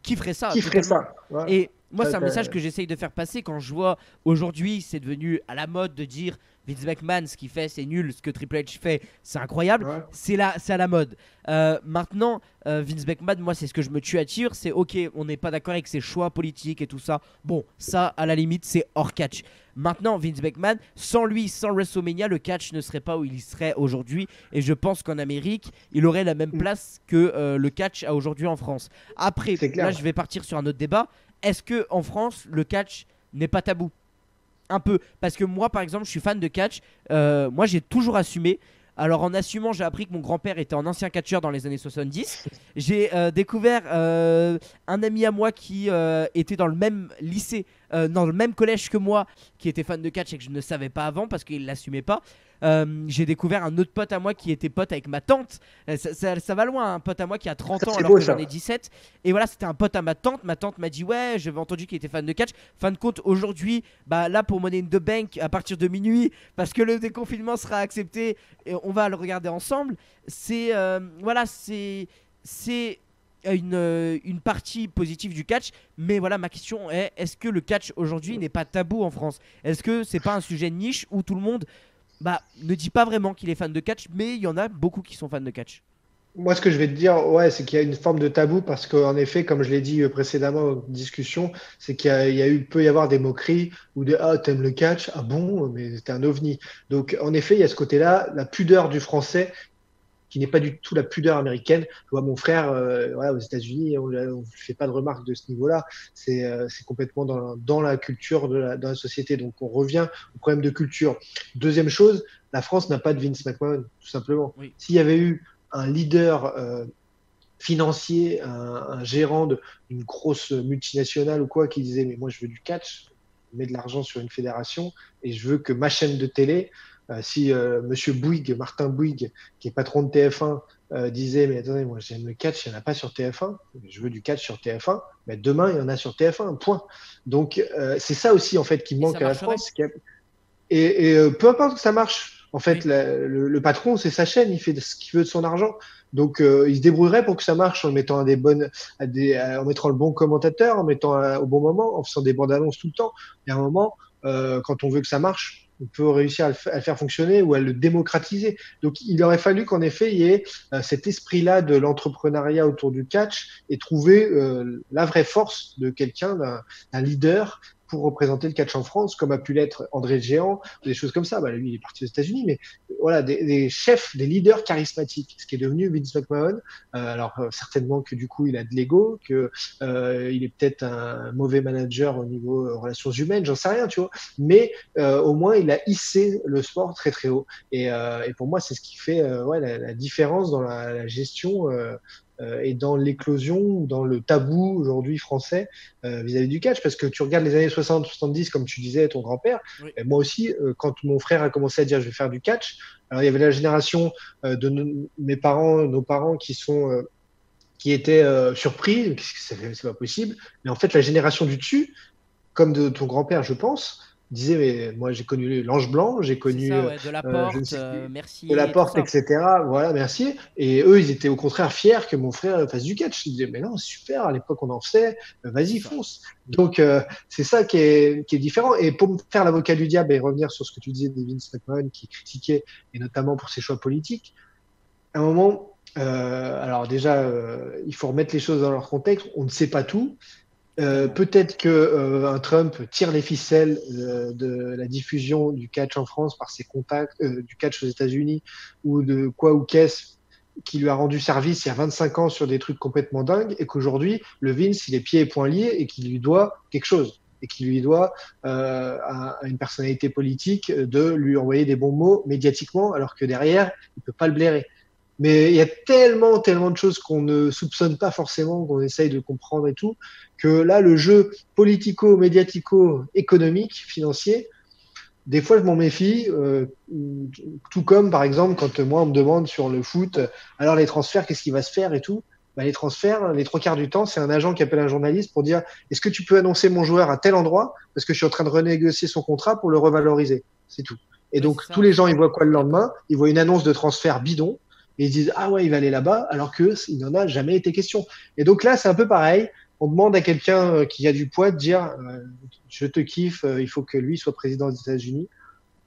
Qui ferait ça Qui ferait totalement. ça? Ouais. Et moi, Ça, c'est un message que j'essaye de faire passer quand je vois aujourd'hui, c'est devenu à la mode de dire Vince McMahon, ce qu'il fait, c'est nul, ce que Triple H fait, c'est incroyable. ouais. C'est à la mode. Maintenant, Vince McMahon, moi, c'est ce que je me tue à dire, c'est ok, on n'est pas d'accord avec ses choix politiques et tout ça. Bon, ça, à la limite, c'est hors catch. Maintenant, Vince McMahon, sans lui, sans WrestleMania, le catch ne serait pas où il serait aujourd'hui. Et je pense qu'en Amérique, il aurait la même place que le catch a aujourd'hui en France. Après, C'est clair. là, je vais partir sur un autre débat. Est-ce que en France, le catch n'est pas tabou? Un peu. Parce que moi, par exemple, je suis fan de catch. Moi, j'ai toujours assumé. Alors, en assumant, j'ai appris que mon grand-père était un ancien catcheur dans les années 70. J'ai découvert un ami à moi qui était dans le même lycée, dans le même collège que moi, qui était fan de catch et que je ne savais pas avant parce qu'il ne l'assumait pas. J'ai découvert un autre pote à moi qui était pote avec ma tante. Ça va loin, un pote à moi qui a 30 Ça, ans c'est alors beau que j'en ça. ai 17. Et voilà, c'était un pote à ma tante. Ma tante m'a dit ouais, j'avais entendu qu'il était fan de catch. Fin de compte, aujourd'hui, bah là pour Money in the Bank à partir de minuit, parce que le déconfinement sera accepté, et on va le regarder ensemble. Voilà, c'est une partie positive du catch. Mais voilà, ma question est, est-ce que le catch aujourd'hui n'est pas tabou en France? Est-ce que c'est pas un sujet niche où tout le monde ne dit pas vraiment qu'il est fan de catch, mais il y en a beaucoup qui sont fans de catch? Moi, ce que je vais te dire, ouais, c'est qu'il y a une forme de tabou parce qu'en effet, comme je l'ai dit précédemment en discussion, c'est peut y avoir des moqueries ou des ah, t'aimes le catch? Ah bon, mais t'es un ovni. Donc, en effet, il y a ce côté-là, la pudeur du français qui n'est pas du tout la pudeur américaine. Je vois mon frère voilà, aux États-Unis, on ne fait pas de remarques de ce niveau-là. C'est complètement dans la culture, dans la société. Donc, on revient au problème de culture. Deuxième chose, la France n'a pas de Vince McMahon, tout simplement. Oui. S'il y avait eu un leader financier, un gérant d'une grosse multinationale ou quoi, qui disait, mais moi, je veux du catch, je mets de l'argent sur une fédération et je veux que ma chaîne de télé, si Monsieur Bouygues, Martin Bouygues, qui est patron de TF1, disait, mais attendez, moi j'aime le catch, il n'y en a pas sur TF1, je veux du catch sur TF1, mais demain il y en a sur TF1, point. Donc c'est ça aussi en fait qui Et ça manque à la marcherait? France. Et peu importe que ça marche, en fait, Oui. le patron, c'est sa chaîne, il fait ce qu'il veut de son argent. Donc, il se débrouillerait pour que ça marche en mettant en mettant le bon commentateur, en mettant au bon moment, en faisant des bandes annonces tout le temps. Et à un moment, quand on veut que ça marche, on peut réussir à le faire fonctionner ou à le démocratiser. Donc, il aurait fallu qu'en effet, il y ait cet esprit-là de l'entrepreneuriat autour du catch et trouver la vraie force de quelqu'un, d'un leader pour représenter le catch en France, comme a pu l'être André le Géant, des choses comme ça. Bah, lui, il est parti aux États-Unis, mais voilà, des chefs, des leaders charismatiques, ce qui est devenu Vince McMahon. Alors, certainement que du coup, il a de l'ego, que il est peut-être un mauvais manager au niveau relations humaines, j'en sais rien, tu vois. Mais au moins, il a hissé le sport très très haut. Et pour moi, c'est ce qui fait ouais, la différence dans la gestion et dans l'éclosion ou dans le tabou aujourd'hui français vis-à-vis du catch. Parce que tu regardes les années 60-70, comme tu disais, ton grand-père, Oui. et moi aussi, quand mon frère a commencé à dire je vais faire du catch, alors il y avait la génération de mes parents, nos parents qui étaient surpris, c'est pas possible. Mais en fait, la génération du dessus, comme de ton grand-père, je pense, disait mais moi j'ai connu l'Ange Blanc, j'ai C'est connu ça, ouais, de la je ne porte, sais de la Mercier, tout porte, ça. etc. Voilà, merci. Et eux, ils étaient au contraire fiers que mon frère fasse du catch. Ils disaient mais non, c'est super, à l'époque on en faisait, C'est vas-y ça. fonce. Donc c'est ça qui est différent. Et pour me faire l'avocat du diable et revenir sur ce que tu disais de Vince McMahon qui critiquait et notamment pour ses choix politiques, à un moment, alors déjà, il faut remettre les choses dans leur contexte. On ne sait pas tout. Totalement. Peut-être que un Trump tire les ficelles de la diffusion du catch en France par ses contacts, du catch aux États-Unis, ou de quoi ou qu'est-ce qui lui a rendu service il y a 25 ans sur des trucs complètement dingues, et qu'aujourd'hui, le Vince, il est pieds et poings liés et qu'il lui doit quelque chose, et qu'il lui doit à une personnalité politique de lui envoyer des bons mots médiatiquement, alors que derrière, il peut pas le blairer. Mais il y a tellement, tellement de choses qu'on ne soupçonne pas forcément, qu'on essaye de comprendre et tout, que là, le jeu politico-médiatico-économique, financier, des fois, je m'en méfie. Tout comme, par exemple, quand moi, on me demande sur le foot, alors les transferts, qu'est-ce qui va se faire et tout. Bah, les transferts, les trois quarts du temps, c'est un agent qui appelle un journaliste pour dire est-ce que tu peux annoncer mon joueur à tel endroit parce que je suis en train de renégocier son contrat pour le revaloriser. C'est tout. Et Oui, donc, c'est tous ça, les gens, ils voient quoi le on est d'accord. lendemain? Ils voient une annonce de transfert bidon et ils disent ah ouais, il va aller là-bas alors que il n'en a jamais été question. Et donc là, c'est un peu pareil. On demande à quelqu'un qui a du poids de dire je te kiffe, il faut que lui soit président des États-Unis.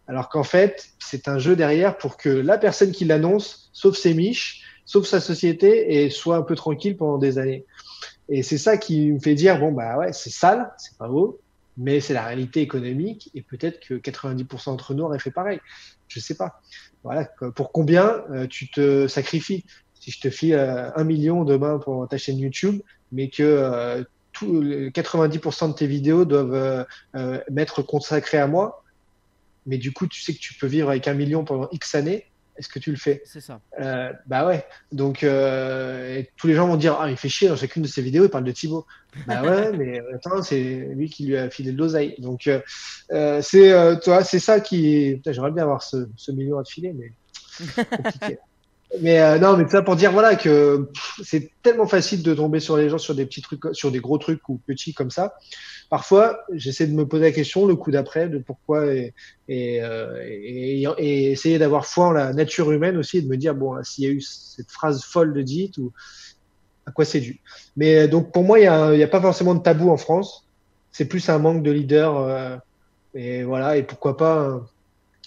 Alors qu'en fait, c'est un jeu derrière pour que la personne qui l'annonce sauve ses miches, sauve sa société et soit un peu tranquille pendant des années. Et c'est ça qui me fait dire, bon, bah ouais, c'est sale, c'est pas beau, mais c'est la réalité économique et peut-être que 90% d'entre nous auraient fait pareil. Je sais pas. Voilà. Pour combien tu te sacrifies? Si je te file 1 million demain pour ta chaîne YouTube, mais que 90% de tes vidéos doivent m'être consacrées à moi, mais du coup, tu sais que tu peux vivre avec 1 million pendant X années, est-ce que tu le fais? C'est ça. Bah ouais. Donc, et tous les gens vont dire, ah, il fait chier dans chacune de ses vidéos, il parle de Thibaut. Bah ouais, mais attends, c'est lui qui lui a filé de l'oseille. Donc, tu vois, c'est ça qui. Putain, j'aimerais bien avoir ce million à te filer, mais compliqué. Mais non, mais ça pour dire voilà que c'est tellement facile de tomber sur les gens sur des petits trucs, sur des gros trucs ou petits comme ça. Parfois, j'essaie de me poser la question le coup d'après de pourquoi et essayer d'avoir foi en la nature humaine aussi et de me dire bon, s'il y a eu cette phrase folle de dite ou à quoi c'est dû. Mais donc pour moi, il y a pas forcément de tabou en France. C'est plus un manque de leader et voilà et pourquoi pas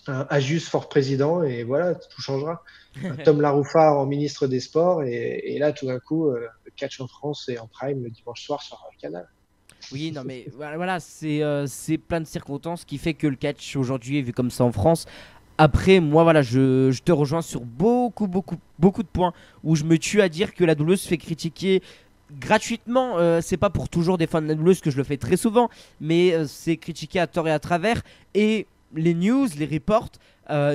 un Ajus fort président et voilà, tout changera. Un Tom Larouffard en ministre des Sports et là tout d'un coup le catch en France et en prime le dimanche soir sur Canal. Oui, non, mais voilà, c'est plein de circonstances qui fait que le catch aujourd'hui est vu comme ça en France. Après, moi, voilà, je te rejoins sur beaucoup de points où je me tue à dire que la douleuse se fait critiquer gratuitement. C'est pas pour toujours défendre la douleuse que je le fais très souvent, mais c'est critiqué à tort et à travers. Et les news, les reports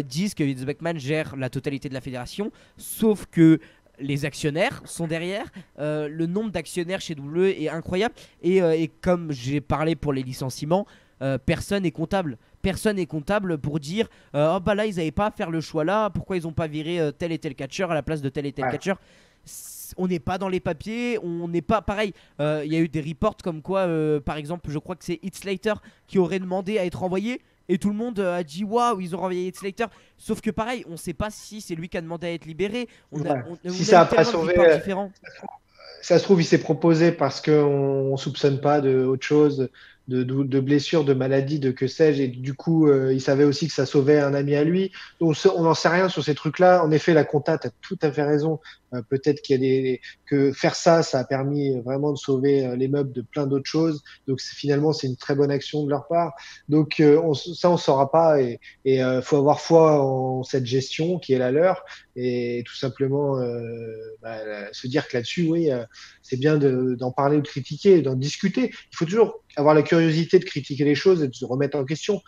disent que Vince McMahon gère la totalité de la fédération, sauf que les actionnaires sont derrière. Le nombre d'actionnaires chez WWE est incroyable. Et comme j'ai parlé pour les licenciements, personne n'est comptable. Personne n'est comptable pour dire oh bah là ils n'avaient pas à faire le choix là, pourquoi ils n'ont pas viré tel et tel catcheur à la place de tel et tel Ouais. catcheur. On n'est pas dans les papiers, on n'est pas pareil. Il y a eu des reports comme quoi, par exemple, je crois que c'est Heath Slater qui aurait demandé à être envoyé. Et tout le monde a dit waouh, ils ont renvoyé Heath Slater. Sauf que pareil, on ne sait pas si c'est lui qui a demandé à être libéré. Ouais. On Si a ça eu a pas tellement de sauvé, reports différents. ça se trouve, il s'est proposé parce qu'on ne soupçonne pas de autre chose, de blessures, de maladies, de que sais-je. Et du coup, il savait aussi que ça sauvait un ami à lui. On n'en sait rien sur ces trucs-là. En effet, la compta, tu as tout à fait raison. Peut-être qu'il y a que faire ça, ça a permis vraiment de sauver les meubles de plein d'autres choses. Donc finalement, c'est une très bonne action de leur part. Donc ça, on ne saura pas. Et faut avoir foi en cette gestion qui est la leur. Et tout simplement bah, se dire que là-dessus, oui, c'est bien d'en parler ou de critiquer, d'en discuter. Il faut toujours avoir la curiosité de critiquer les choses et de se remettre en question.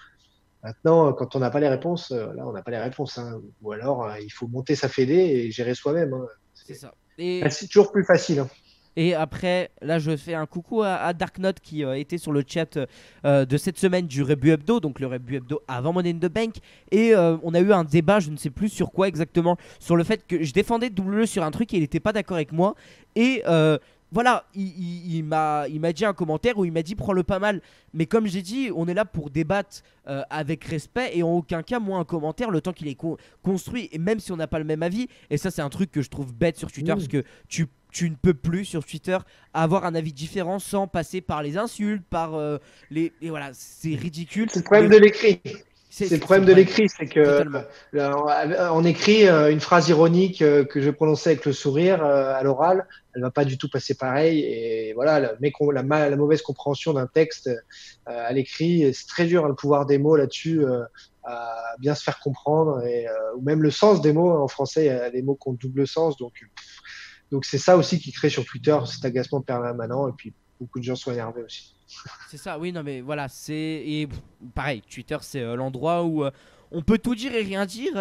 Maintenant, quand on n'a pas les réponses, là, on n'a pas les réponses. Hein. Ou alors, il faut monter sa fédé et gérer soi-même. Hein. C'est ça. C'est toujours plus facile. Hein. Et après, là, je fais un coucou à Dark Knight qui était sur le chat de cette semaine du Rebu Hebdo, donc le Rebu Hebdo avant Money in the Bank. Et on a eu un débat, je ne sais plus sur quoi exactement, sur le fait que je défendais WWE sur un truc et il n'était pas d'accord avec moi. Et voilà, il m'a dit un commentaire où il m'a dit prends-le pas mal. Mais comme j'ai dit, on est là pour débattre avec respect et en aucun cas, moi, un commentaire, le temps qu'il est construit, et même si on n'a pas le même avis, et ça, c'est un truc que je trouve bête sur Twitter, parce que tu ne peux plus sur Twitter avoir un avis différent sans passer par les insultes, par et voilà, c'est ridicule. C'est le problème de l'écrit. C'est le problème de vrai. l'écrit, c'est que Totalement. on écrit une phrase ironique que je prononçais avec le sourire à l'oral, elle va pas du tout passer pareil. Et voilà, la mauvaise compréhension d'un texte à l'écrit, c'est très dur hein, le pouvoir des mots là-dessus, à bien se faire comprendre ou même le sens des mots en français, il y a des mots qui ont double sens, donc c'est ça aussi qui crée sur Twitter cet agacement permanent et puis beaucoup de gens sont énervés aussi. C'est ça, oui, non, mais voilà, c'est. Et pareil, Twitter, c'est l'endroit où on peut tout dire et rien dire.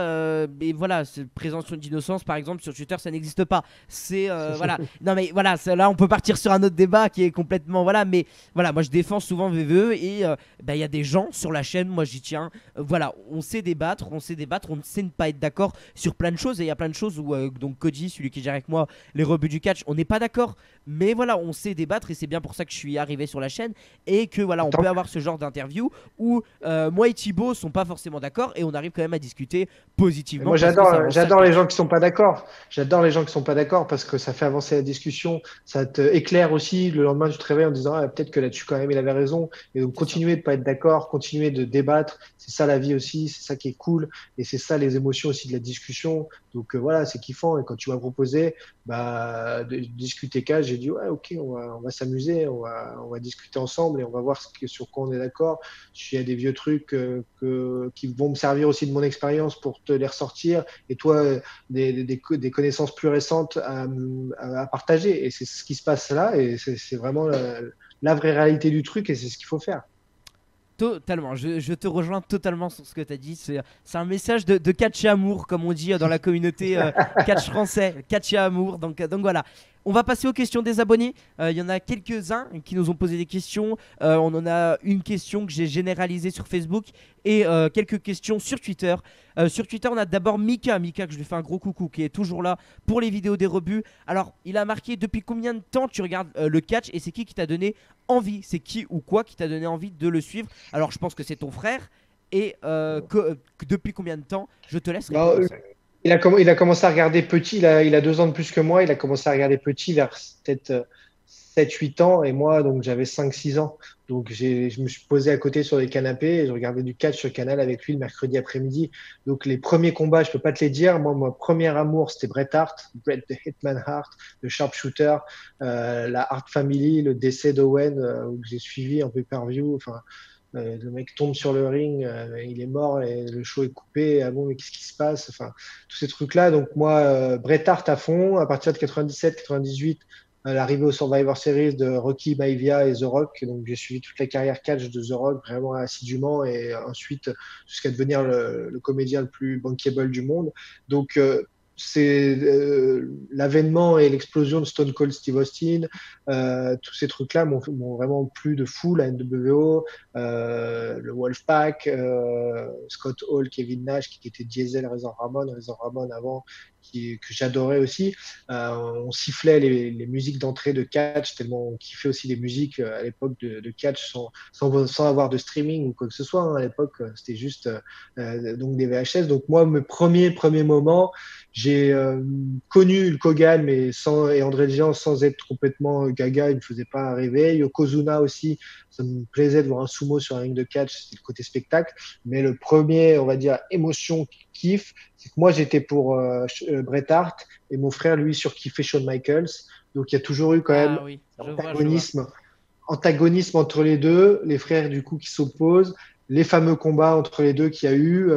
Et voilà, présomption d'innocence, par exemple, sur Twitter, ça n'existe pas. C'est. Voilà. Non, mais voilà, là, on peut partir sur un autre débat qui est complètement. Voilà, mais voilà, moi, je défends souvent VVE et bah, il y a des gens sur la chaîne, moi, j'y tiens. Voilà, on sait débattre, on sait ne pas être d'accord sur plein de choses. Et il y a plein de choses où, donc, Cody, celui qui gère avec moi, les rebuts du catch, on n'est pas d'accord. Mais voilà, on sait débattre et c'est bien pour ça que je suis arrivé sur la chaîne. Et que voilà, on peut avoir ce genre d'interview où moi et Thibaut sont pas forcément d'accord et on arrive quand même à discuter positivement. Moi, j'adore les gens qui sont pas d'accord. J'adore les gens qui sont pas d'accord parce que ça fait avancer la discussion, ça te éclaire aussi. Le lendemain, tu te réveilles en disant ah, peut-être que là-dessus quand même il avait raison. Et donc continuer de pas être d'accord, continuer de débattre, c'est ça la vie aussi, c'est ça qui est cool et c'est ça les émotions aussi de la discussion. Donc voilà, c'est kiffant. Et quand tu m'as proposé de discuter cas, j'ai dit ouais ok, on va s'amuser, on va discuter ensemble et on va voir sur quoi on est d'accord. Il y a des vieux trucs qui vont me servir aussi de mon expérience pour te les ressortir et toi des connaissances plus récentes à partager. Et c'est ce qui se passe là et c'est vraiment la vraie réalité du truc et c'est ce qu'il faut faire. Totalement, je te rejoins totalement sur ce que tu as dit. C'est un message de catch et amour, comme on dit dans la communauté catch français, catch et amour. Donc voilà. On va passer aux questions des abonnés. Il y en a quelques-uns qui nous ont posé des questions. On en a une question que j'ai généralisée sur Facebook et quelques questions sur Twitter. Sur Twitter, on a d'abord Mika, que je lui fais un gros coucou, qui est toujours là pour les vidéos des rebuts. Alors, il a marqué depuis combien de temps tu regardes le catch et c'est qui t'a donné envie? C'est qui ou quoi qui t'a donné envie de le suivre? Alors, je pense que c'est ton frère. Et depuis combien de temps? Je te laisse répondre. Il a commencé à regarder petit, il a 2 ans de plus que moi, il a commencé à regarder petit vers peut-être 7-8 ans, et moi, donc j'avais 5-6 ans. Donc je me suis posé à côté sur des canapés et je regardais du catch sur Canal avec lui le mercredi après-midi. Donc les premiers combats, je peux pas te les dire. Moi, mon premier amour, c'était Bret Hart, Bret the Hitman Hart, le sharpshooter, la Hart Family, le décès d'Owen, que j'ai suivi en pay-per-view. Enfin, le mec tombe sur le ring, il est mort et le show est coupé. Ah bon, mais qu'est-ce qui se passe? Enfin, tous ces trucs-là. Donc moi, Bret Hart à fond. À partir de 97-98, l'arrivée au Survivor Series de Rocky Maivia et The Rock. Donc j'ai suivi toute la carrière catch de The Rock vraiment assidûment et ensuite jusqu'à devenir le comédien le plus bankable du monde. Donc c'est l'avènement et l'explosion de Stone Cold Steve Austin, tous ces trucs-là m'ont vraiment plu de fou, la NWO, le Wolfpack, Scott Hall, Kevin Nash, qui était Diesel, Razor Ramon avant, que j'adorais aussi. On sifflait les musiques d'entrée de catch, tellement on kiffait aussi les musiques à l'époque de catch sans avoir de streaming ou quoi que ce soit. Hein. À l'époque, c'était juste donc des VHS. Donc moi, mes premiers moments, j'ai connu Hulk Hogan et André le Géant sans être complètement gaga, il me faisait pas rêver. Yokozuna aussi, ça me plaisait de voir un sumo sur un ring de catch, c'était le côté spectacle. Mais le premier, on va dire, émotion, kiff, c'est que moi j'étais pour Bret Hart et mon frère, lui, surkiffait Shawn Michaels. Donc il y a toujours eu quand même oui, antagonisme entre les deux, les frères du coup qui s'opposent, les fameux combats entre les deux qu'il y a eu.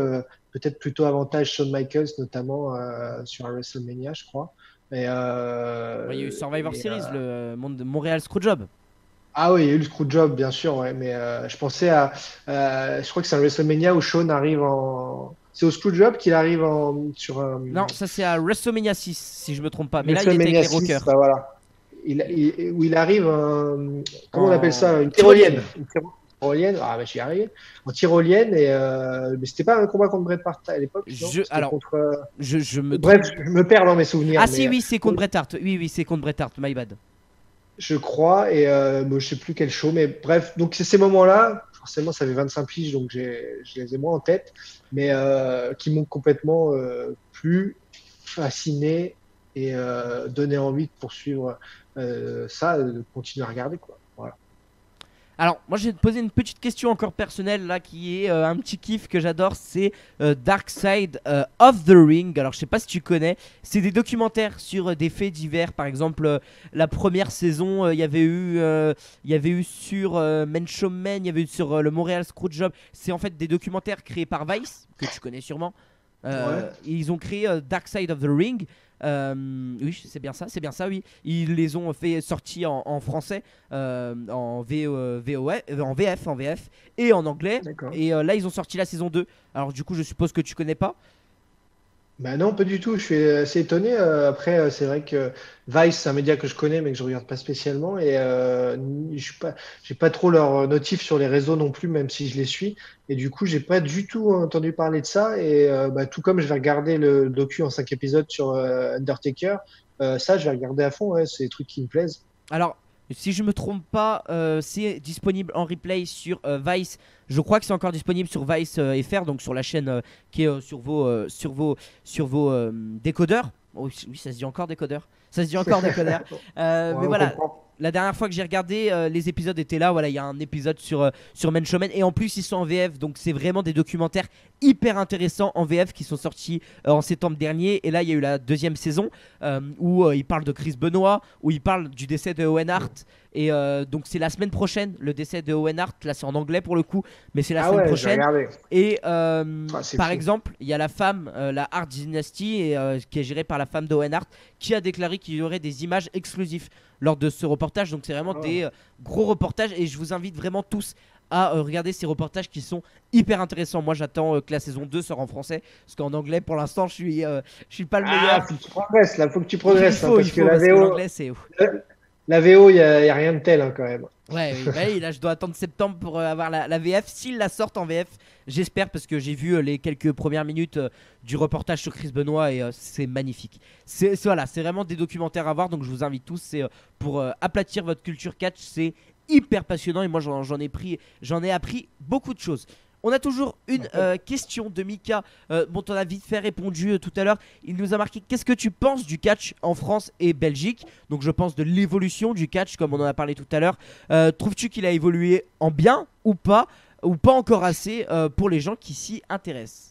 Peut-être plutôt avantage Shawn Michaels, notamment sur un WrestleMania, je crois. Et, il y a eu Survivor Series, le Montréal Screwjob. Ah oui, il y a eu le Screwjob, bien sûr, ouais, mais je pensais à. Je crois que c'est un WrestleMania où Shawn arrive en. C'est au Screwjob qu'il arrive sur un. Non, ça c'est à WrestleMania 6, si je me trompe pas. Mais là, il était WrestleMania avec les 6, rockers. bah voilà. Où il arrive comment on appelle ça? Une tyrolienne. Tyrolienne, ah bah j'y arrive. En tyrolienne mais c'était pas un combat contre Bret Hart à l'époque. Bref, je me perds dans mes souvenirs. Ah si, oui, c'est contre Bret Hart. Oui, c'est contre Bret Hart, my bad. Je crois, et bon, je sais plus quel show, mais bref, donc c'est ces moments-là, forcément ça fait 25 piges, donc je les ai moins en tête, mais qui m'ont complètement plu, fasciné et donné envie de poursuivre ça, de continuer à regarder, quoi. Voilà. Alors, moi, je vais te poser une petite question encore personnelle là, qui est un petit kiff que j'adore. C'est Dark Side of the Ring. Alors, je sais pas si tu connais. C'est des documentaires sur des faits divers. Par exemple, la première saison, il y avait eu sur Men's Man, il y avait eu sur le Montréal Screwjob. C'est en fait des documentaires créés par Vice, que tu connais sûrement. Ils ont créé Dark Side of the Ring. Oui, c'est bien ça, oui. Ils les ont fait sortir en français, en VF et en anglais. Et là, ils ont sorti la saison 2. Alors, du coup, je suppose que tu connais pas. Bah non, pas du tout. Je suis assez étonné. Après, c'est vrai que Vice, c'est un média que je connais, mais que je regarde pas spécialement. Et j'ai pas trop leur notif sur les réseaux non plus, même si je les suis. Et du coup, j'ai pas du tout entendu parler de ça. Et tout comme je vais regarder le docu en 5 épisodes sur Undertaker, ça, je vais regarder à fond. Ouais, c'est des trucs qui me plaisent. Alors, si je me trompe pas, c'est disponible en replay sur Vice. Je crois que c'est encore disponible sur Vice FR, donc sur la chaîne qui est sur vos décodeurs. Oh, oui, ça se dit encore décodeur. Ça se dit encore décodeur. Mais voilà. La dernière fois que j'ai regardé, les épisodes étaient là. Voilà, il y a un épisode sur Men's Man. Et en plus, ils sont en VF. Donc, c'est vraiment des documentaires hyper intéressants en VF qui sont sortis en septembre dernier. Et là, il y a eu la 2e saison où il parle de Chris Benoit, où il parle du décès de Owen Hart. Et donc, c'est la semaine prochaine, le décès de Owen Hart. Là, c'est en anglais pour le coup. Mais c'est la semaine prochaine. Et par exemple, il y a la femme, la Hart Dynasty, qui est gérée par la femme d'Owen Hart, qui a déclaré qu'il y aurait des images exclusives lors de ce reportage. Donc c'est vraiment des gros reportages et je vous invite vraiment tous à regarder ces reportages qui sont hyper intéressants. Moi j'attends que la saison 2 sort en français, parce qu'en anglais pour l'instant je suis pas le Ah, meilleur. faut que tu progresses là, faut que tu Il progresses là, faut, il parce que faut, parce que l'anglais c'est... La VO, y a rien de tel hein, quand même. Ouais, oui, bah oui, là je dois attendre septembre pour avoir la VF. S'ils la sortent en VF, j'espère, parce que j'ai vu les quelques premières minutes du reportage sur Chris Benoit et c'est magnifique. Voilà, c'est vraiment des documentaires à voir, donc je vous invite tous. C'est pour aplatir votre culture catch, c'est hyper passionnant et moi j'en ai appris beaucoup de choses. On a toujours une question de Mika. Bon, t'en as vite fait répondu tout à l'heure. Il nous a marqué: qu'est-ce que tu penses du catch en France et Belgique? Donc, je pense de l'évolution du catch, comme on en a parlé tout à l'heure. Trouves-tu qu'il a évolué en bien ou pas encore assez pour les gens qui s'y intéressent?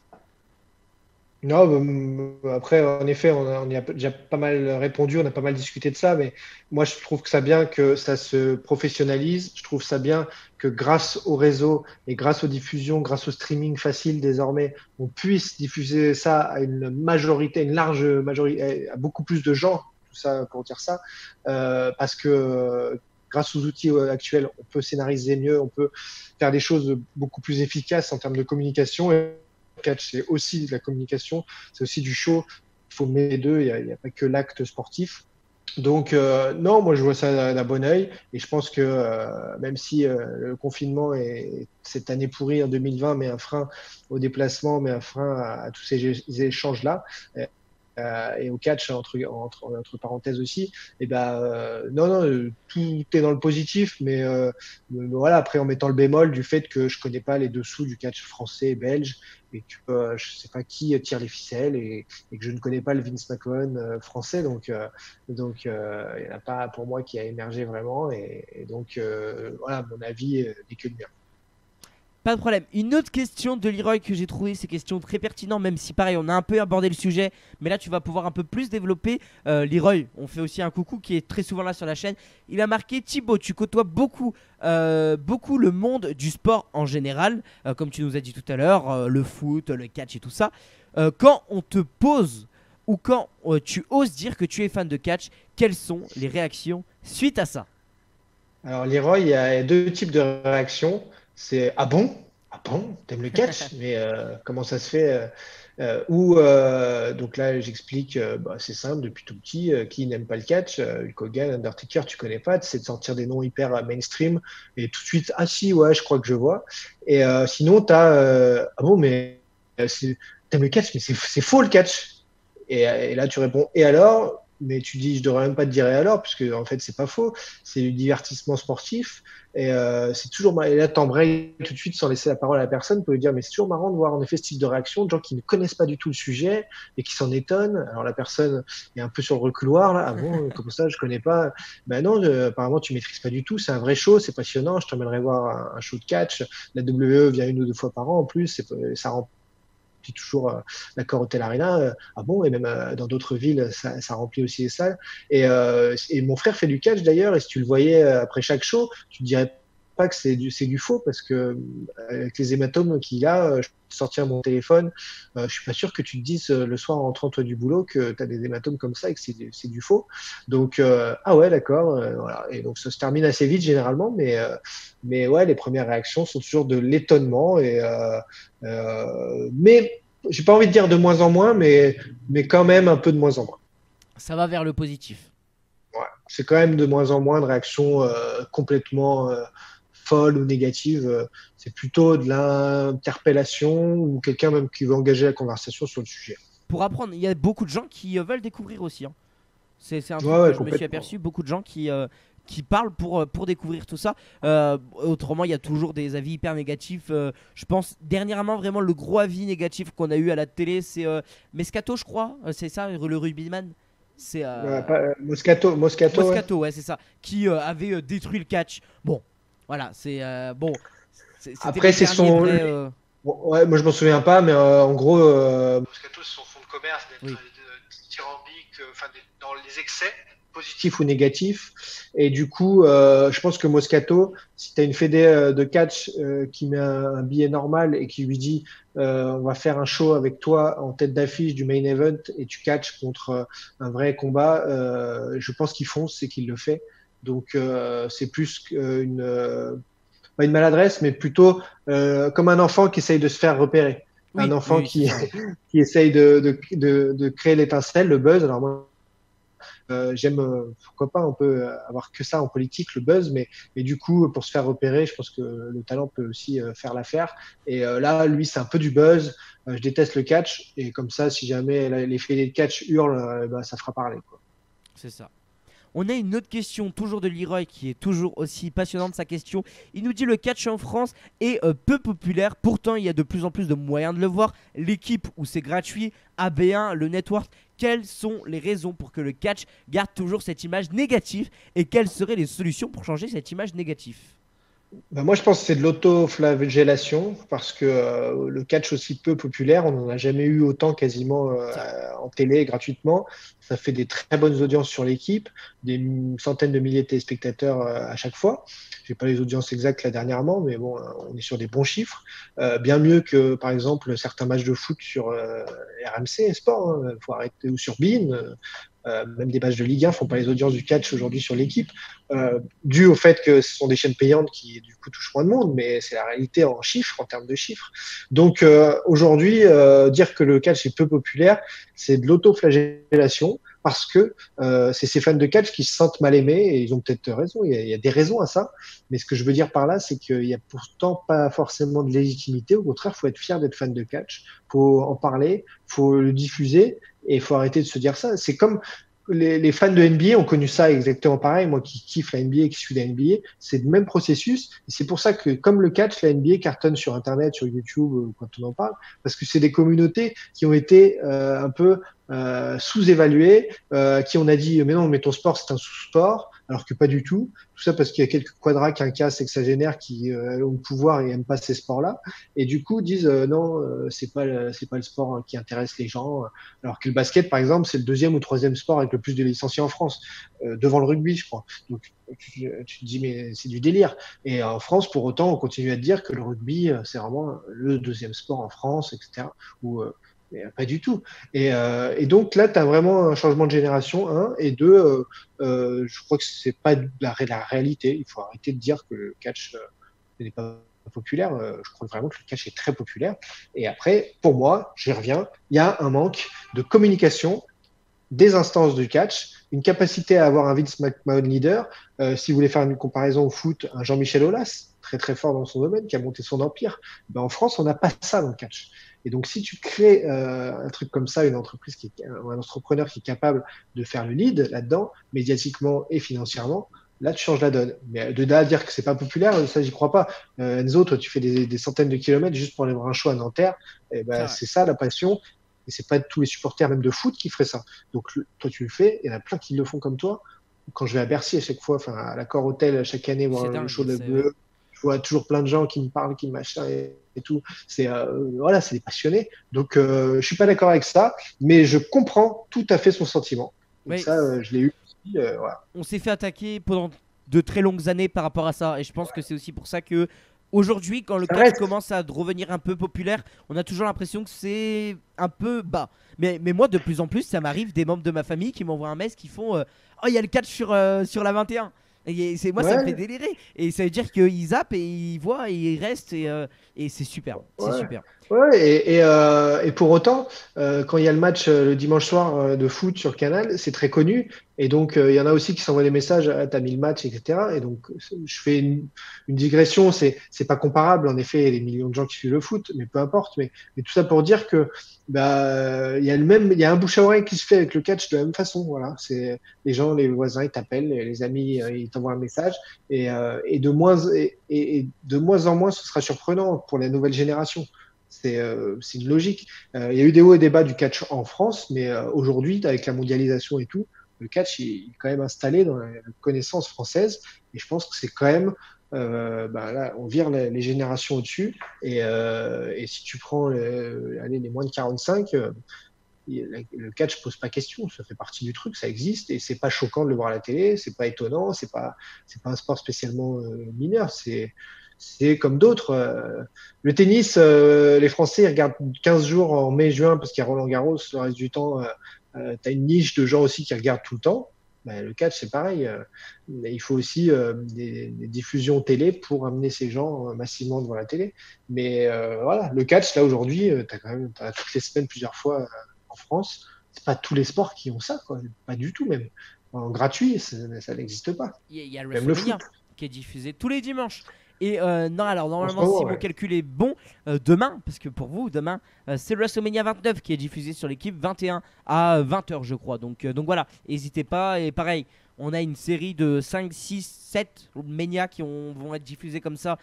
Non, après, en effet, on y a déjà pas mal répondu, on a pas mal discuté de ça, mais moi, je trouve que ça bien que ça se professionnalise. Je trouve ça bien que grâce au réseau et grâce aux diffusions, grâce au streaming facile désormais, on puisse diffuser ça à une majorité, une large majorité, à beaucoup plus de gens, tout ça pour dire ça, parce que grâce aux outils actuels, on peut scénariser mieux, on peut faire des choses beaucoup plus efficaces en termes de communication. Et catch, c'est aussi de la communication, c'est aussi du show. Il faut mêler les deux, il n'y a pas que l'acte sportif. Donc, non, moi je vois ça d'un bon oeil. Et je pense que même si le confinement est cette année pourrie en 2020 met un frein au déplacement, met un frein à tous ces échanges-là, et au catch entre parenthèses aussi, et ben non, non, tout est dans le positif, mais voilà, après en mettant le bémol du fait que je connais pas les dessous du catch français et belge et que je sais pas qui tire les ficelles et que je ne connais pas le Vince McMahon français, donc il n'y en a pas pour moi qui a émergé vraiment et donc voilà, mon avis n'est que le mien. Pas de problème. Une autre question de Leroy que j'ai trouvé, ces questions très pertinentes, même si pareil, on a un peu abordé le sujet, mais là tu vas pouvoir un peu plus développer. Leroy, on fait aussi un coucou qui est très souvent là sur la chaîne. Il a marqué: Thibaut, tu côtoies beaucoup, beaucoup le monde du sport en général, comme tu nous as dit tout à l'heure, le foot, le catch et tout ça. Quand on te pose ou quand tu oses dire que tu es fan de catch, quelles sont les réactions suite à ça? Alors, Leroy, il y a deux types de réactions. C'est ah bon? Ah bon? T'aimes le catch? Mais comment ça se fait? Ou donc là, j'explique, bah, c'est simple, depuis tout petit, qui n'aime pas le catch? Hulk Hogan, Undertaker, tu connais pas, c'est de sortir des noms hyper mainstream et tout de suite, ah si, ouais, je crois que je vois. Et sinon, tu as ah bon, mais t'aimes le catch? Mais c'est faux le catch. Et là, tu réponds, et alors? Mais tu dis, je devrais même pas te dire et alors, puisque en fait, c'est pas faux. C'est du divertissement sportif. Et c'est toujours marrant. Et là, t'embrayes tout de suite sans laisser la parole à la personne pour lui dire, mais c'est toujours marrant de voir en effet ce type de réaction de gens qui ne connaissent pas du tout le sujet et qui s'en étonnent. Alors la personne est un peu sur le reculoir là. Ah bon, comme ça, je connais pas. Ben non, apparemment, tu maîtrises pas du tout. C'est un vrai show, c'est passionnant. Je t'emmènerai voir un show de catch. La WWE vient une ou deux fois par an en plus. Ça rend puis toujours l'accord Hotel Arena. Ah bon, et même dans d'autres villes, ça remplit aussi les salles. Et mon frère fait du catch d'ailleurs, et si tu le voyais après chaque show, tu ne dirais pas que c'est du faux, parce que avec les hématomes qu'il a, je peux sortir mon téléphone, je suis pas sûr que tu te dises le soir en rentrant toi du boulot que tu as des hématomes comme ça et que c'est du faux. Donc, ah ouais, d'accord. Voilà. Et donc, ça se termine assez vite généralement, mais ouais, les premières réactions sont toujours de l'étonnement mais j'ai pas envie de dire de moins en moins, mais quand même un peu de moins en moins. Ça va vers le positif. Ouais. C'est quand même de moins en moins de réactions complètement folles ou négatives. C'est plutôt de l'interpellation ou quelqu'un même qui veut engager la conversation sur le sujet. Pour apprendre, il y a beaucoup de gens qui veulent découvrir aussi, hein. C'est un truc Ouais, que ouais, je me suis complètement. aperçu, beaucoup de gens qui parlent pour découvrir tout ça. Autrement, il y a toujours des avis hyper négatifs. Je pense dernièrement, vraiment, le gros avis négatif qu'on a eu à la télé, c'est Mescato, je crois. C'est ça, le rugbyman. C'est Moscato, ouais. Moscato, ouais, c'est ça. Qui avait détruit le catch. Bon, voilà, bon. C'était Après, le c'est dernier son. vrai. Bon, ouais, moi je m'en souviens pas, mais en gros, Moscato, c'est son fonds de commerce d'être Oui. dithyrambique, enfin dans les excès, positifs ou négatifs. Et du coup, je pense que Moscato, si tu as une fédé de catch qui met un billet normal et qui lui dit on va faire un show avec toi en tête d'affiche du main event et tu catches contre un vrai combat, je pense qu'il fonce et qu'il le fait. Donc c'est plus qu'une pas une maladresse, mais plutôt comme un enfant qui essaye de se faire repérer. Un Oui, enfant oui, c'est ça. qui essaye de créer l'étincelle, le buzz. Alors moi, j'aime, pourquoi pas, on peut avoir que ça en politique, le buzz, mais du coup, pour se faire repérer, je pense que le talent peut aussi faire l'affaire. Et là, lui, c'est un peu du buzz. Je déteste le catch, et comme ça, si jamais les filets de catch hurlent, bah, ça fera parler, quoi. C'est ça. On a une autre question, toujours de Leroy, qui est toujours aussi passionnante sa question. Il nous dit le catch en France est peu populaire, pourtant il y a de plus en plus de moyens de le voir. L'équipe où c'est gratuit, AB1, le network, quelles sont les raisons pour que le catch garde toujours cette image négative et quelles seraient les solutions pour changer cette image négative? Ben moi, je pense que c'est de l'autoflagellation parce que le catch aussi peu populaire, on n'en a jamais eu autant quasiment C'est vrai. en télé gratuitement. Ça fait des très bonnes audiences sur l'équipe, des centaines de milliers de téléspectateurs à chaque fois. J'ai pas les audiences exactes là dernièrement, mais bon, on est sur des bons chiffres. Bien mieux que, par exemple, certains matchs de foot sur RMC Sport, hein, faut arrêter, ou sur BeIN. Même des matchs de Ligue 1 font pas les audiences du catch aujourd'hui sur l'équipe, dû au fait que ce sont des chaînes payantes qui du coup touchent moins de monde, mais c'est la réalité en chiffres, en termes de chiffres. Donc aujourd'hui, dire que le catch est peu populaire, c'est de l'autoflagellation parce que c'est ces fans de catch qui se sentent mal aimés et ils ont peut-être raison, il y a des raisons à ça, mais ce que je veux dire par là, c'est qu'il y a pourtant pas forcément de légitimité, au contraire, il faut être fier d'être fan de catch, faut en parler, faut le diffuser et il faut arrêter de se dire ça. C'est comme les fans de NBA ont connu ça exactement pareil. Moi qui kiffe la NBA, qui suis la NBA, c'est le même processus. Et c'est pour ça que, comme le catch, la NBA cartonne sur Internet, sur YouTube, quand on en parle, parce que c'est des communautés qui ont été un peu sous-évaluées, qui on a dit, mais non, mais ton sport, c'est un sous-sport, alors que pas du tout. Tout ça parce qu'il y a quelques quadras, quinquas, sexagénaires qui ont le pouvoir et aiment pas ces sports-là. Et du coup, disent, non, c'est pas le sport qui intéresse les gens. Alors que le basket, par exemple, c'est le deuxième ou troisième sport avec le plus de licenciés en France, devant le rugby, je crois. Donc tu te dis, mais c'est du délire. Et en France, pour autant, on continue à dire que le rugby, c'est vraiment le deuxième sport en France, etc. Ou pas du tout. Et donc là, tu as vraiment un changement de génération, un, et deux, je crois que c'est pas la réalité. Il faut arrêter de dire que le catch n'est pas populaire. Je crois vraiment que le catch est très populaire. Et après, pour moi, j'y reviens, il y a un manque de communication des instances du catch, une capacité à avoir un Vince McMahon leader. Si vous voulez faire une comparaison au foot, un Jean-Michel Aulas, très très fort dans son domaine, qui a monté son empire. Ben, en France, on n'a pas ça dans le catch. Et donc, si tu crées un truc comme ça, une entreprise un entrepreneur qui est capable de faire le lead là-dedans, médiatiquement et financièrement, là, tu changes la donne. Mais de là à dire que c'est pas populaire, ça, j'y crois pas. Enzo, toi, tu fais des centaines de kilomètres juste pour aller voir un show à Nanterre. Et C'est ben, vrai. c'est ça la passion. Et c'est pas tous les supporters, même de foot, qui feraient ça. Donc, toi, tu le fais. Il y en a plein qui le font comme toi. Quand je vais à Bercy à chaque fois, enfin, à l'Accor Hôtel, chaque année, voir C'est le show dingue, de la c'est ouais. BE, je vois toujours plein de gens qui me parlent, qui me machin et tout. C'est voilà, c'est des passionnés. Donc, je suis pas d'accord avec ça, mais je comprends tout à fait son sentiment. Donc Ouais, ça, je l'ai eu aussi. Voilà. on s'est fait attaquer pendant de très longues années par rapport à ça. Et je pense que c'est aussi pour ça que aujourd'hui, quand le Ça catch reste. commence à revenir un peu populaire, on a toujours l'impression que c'est un peu bas. Mais moi, de plus en plus, ça m'arrive des membres de ma famille qui m'envoient un mess qui font oh, il y a le catch sur la 21. Moi, ça me fait Ouais, délirer. Et ça veut dire qu'ils zappent et ils voient et ils restent. Et c'est superbe. C'est ouais. super. Ouais, et pour autant, quand il y a le match le dimanche soir de foot sur Canal, c'est très connu. Et donc, il y en a aussi qui s'envoient des messages, ah, t'as mis le match, etc. Et donc, je fais une digression, c'est pas comparable. En effet, il y a des millions de gens qui suivent le foot, mais peu importe. Mais tout ça pour dire que bah, il y a un bouche à oreille qui se fait avec le catch de la même façon. Voilà, c'est les gens, les voisins, ils t'appellent, les amis, ils t'envoient un message. Et et de moins en moins, ce sera surprenant pour la nouvelle génération. C'est une logique. Il y a eu des hauts et des bas du catch en France, mais aujourd'hui, avec la mondialisation et tout, le catch il est quand même installé dans la connaissance française. Et je pense que c'est quand même, bah là, on vire les générations au-dessus. Et si tu prends allez, les moins de 45, le catch pose pas question. Ça fait partie du truc, ça existe. Et c'est pas choquant de le voir à la télé, c'est pas étonnant, c'est pas un sport spécialement mineur. C'est comme d'autres. Le tennis, les Français ils regardent 15 jours en mai-juin parce qu'il y a Roland Garros. Le reste du temps, tu as une niche de gens aussi qui regardent tout le temps. Le catch, c'est pareil. Mais il faut aussi des diffusions télé pour amener ces gens massivement devant la télé. Mais voilà, le catch, là, aujourd'hui, tu as quand même toutes les semaines, plusieurs fois en France. C'est pas tous les sports qui ont ça, quoi. Pas du tout, même. En gratuit, ça n'existe pas. Il y a Même le foot, WrestleMania qui est diffusé tous les dimanches. Et non, alors en ce normalement, moment, si mon ouais. calcul est bon, demain, parce que pour vous, demain, c'est WrestleMania 29 qui est diffusé sur l'équipe 21 à 20h, je crois. Donc voilà, n'hésitez pas. Et pareil, on a une série de 5, 6, 7 Mania vont être diffusés comme ça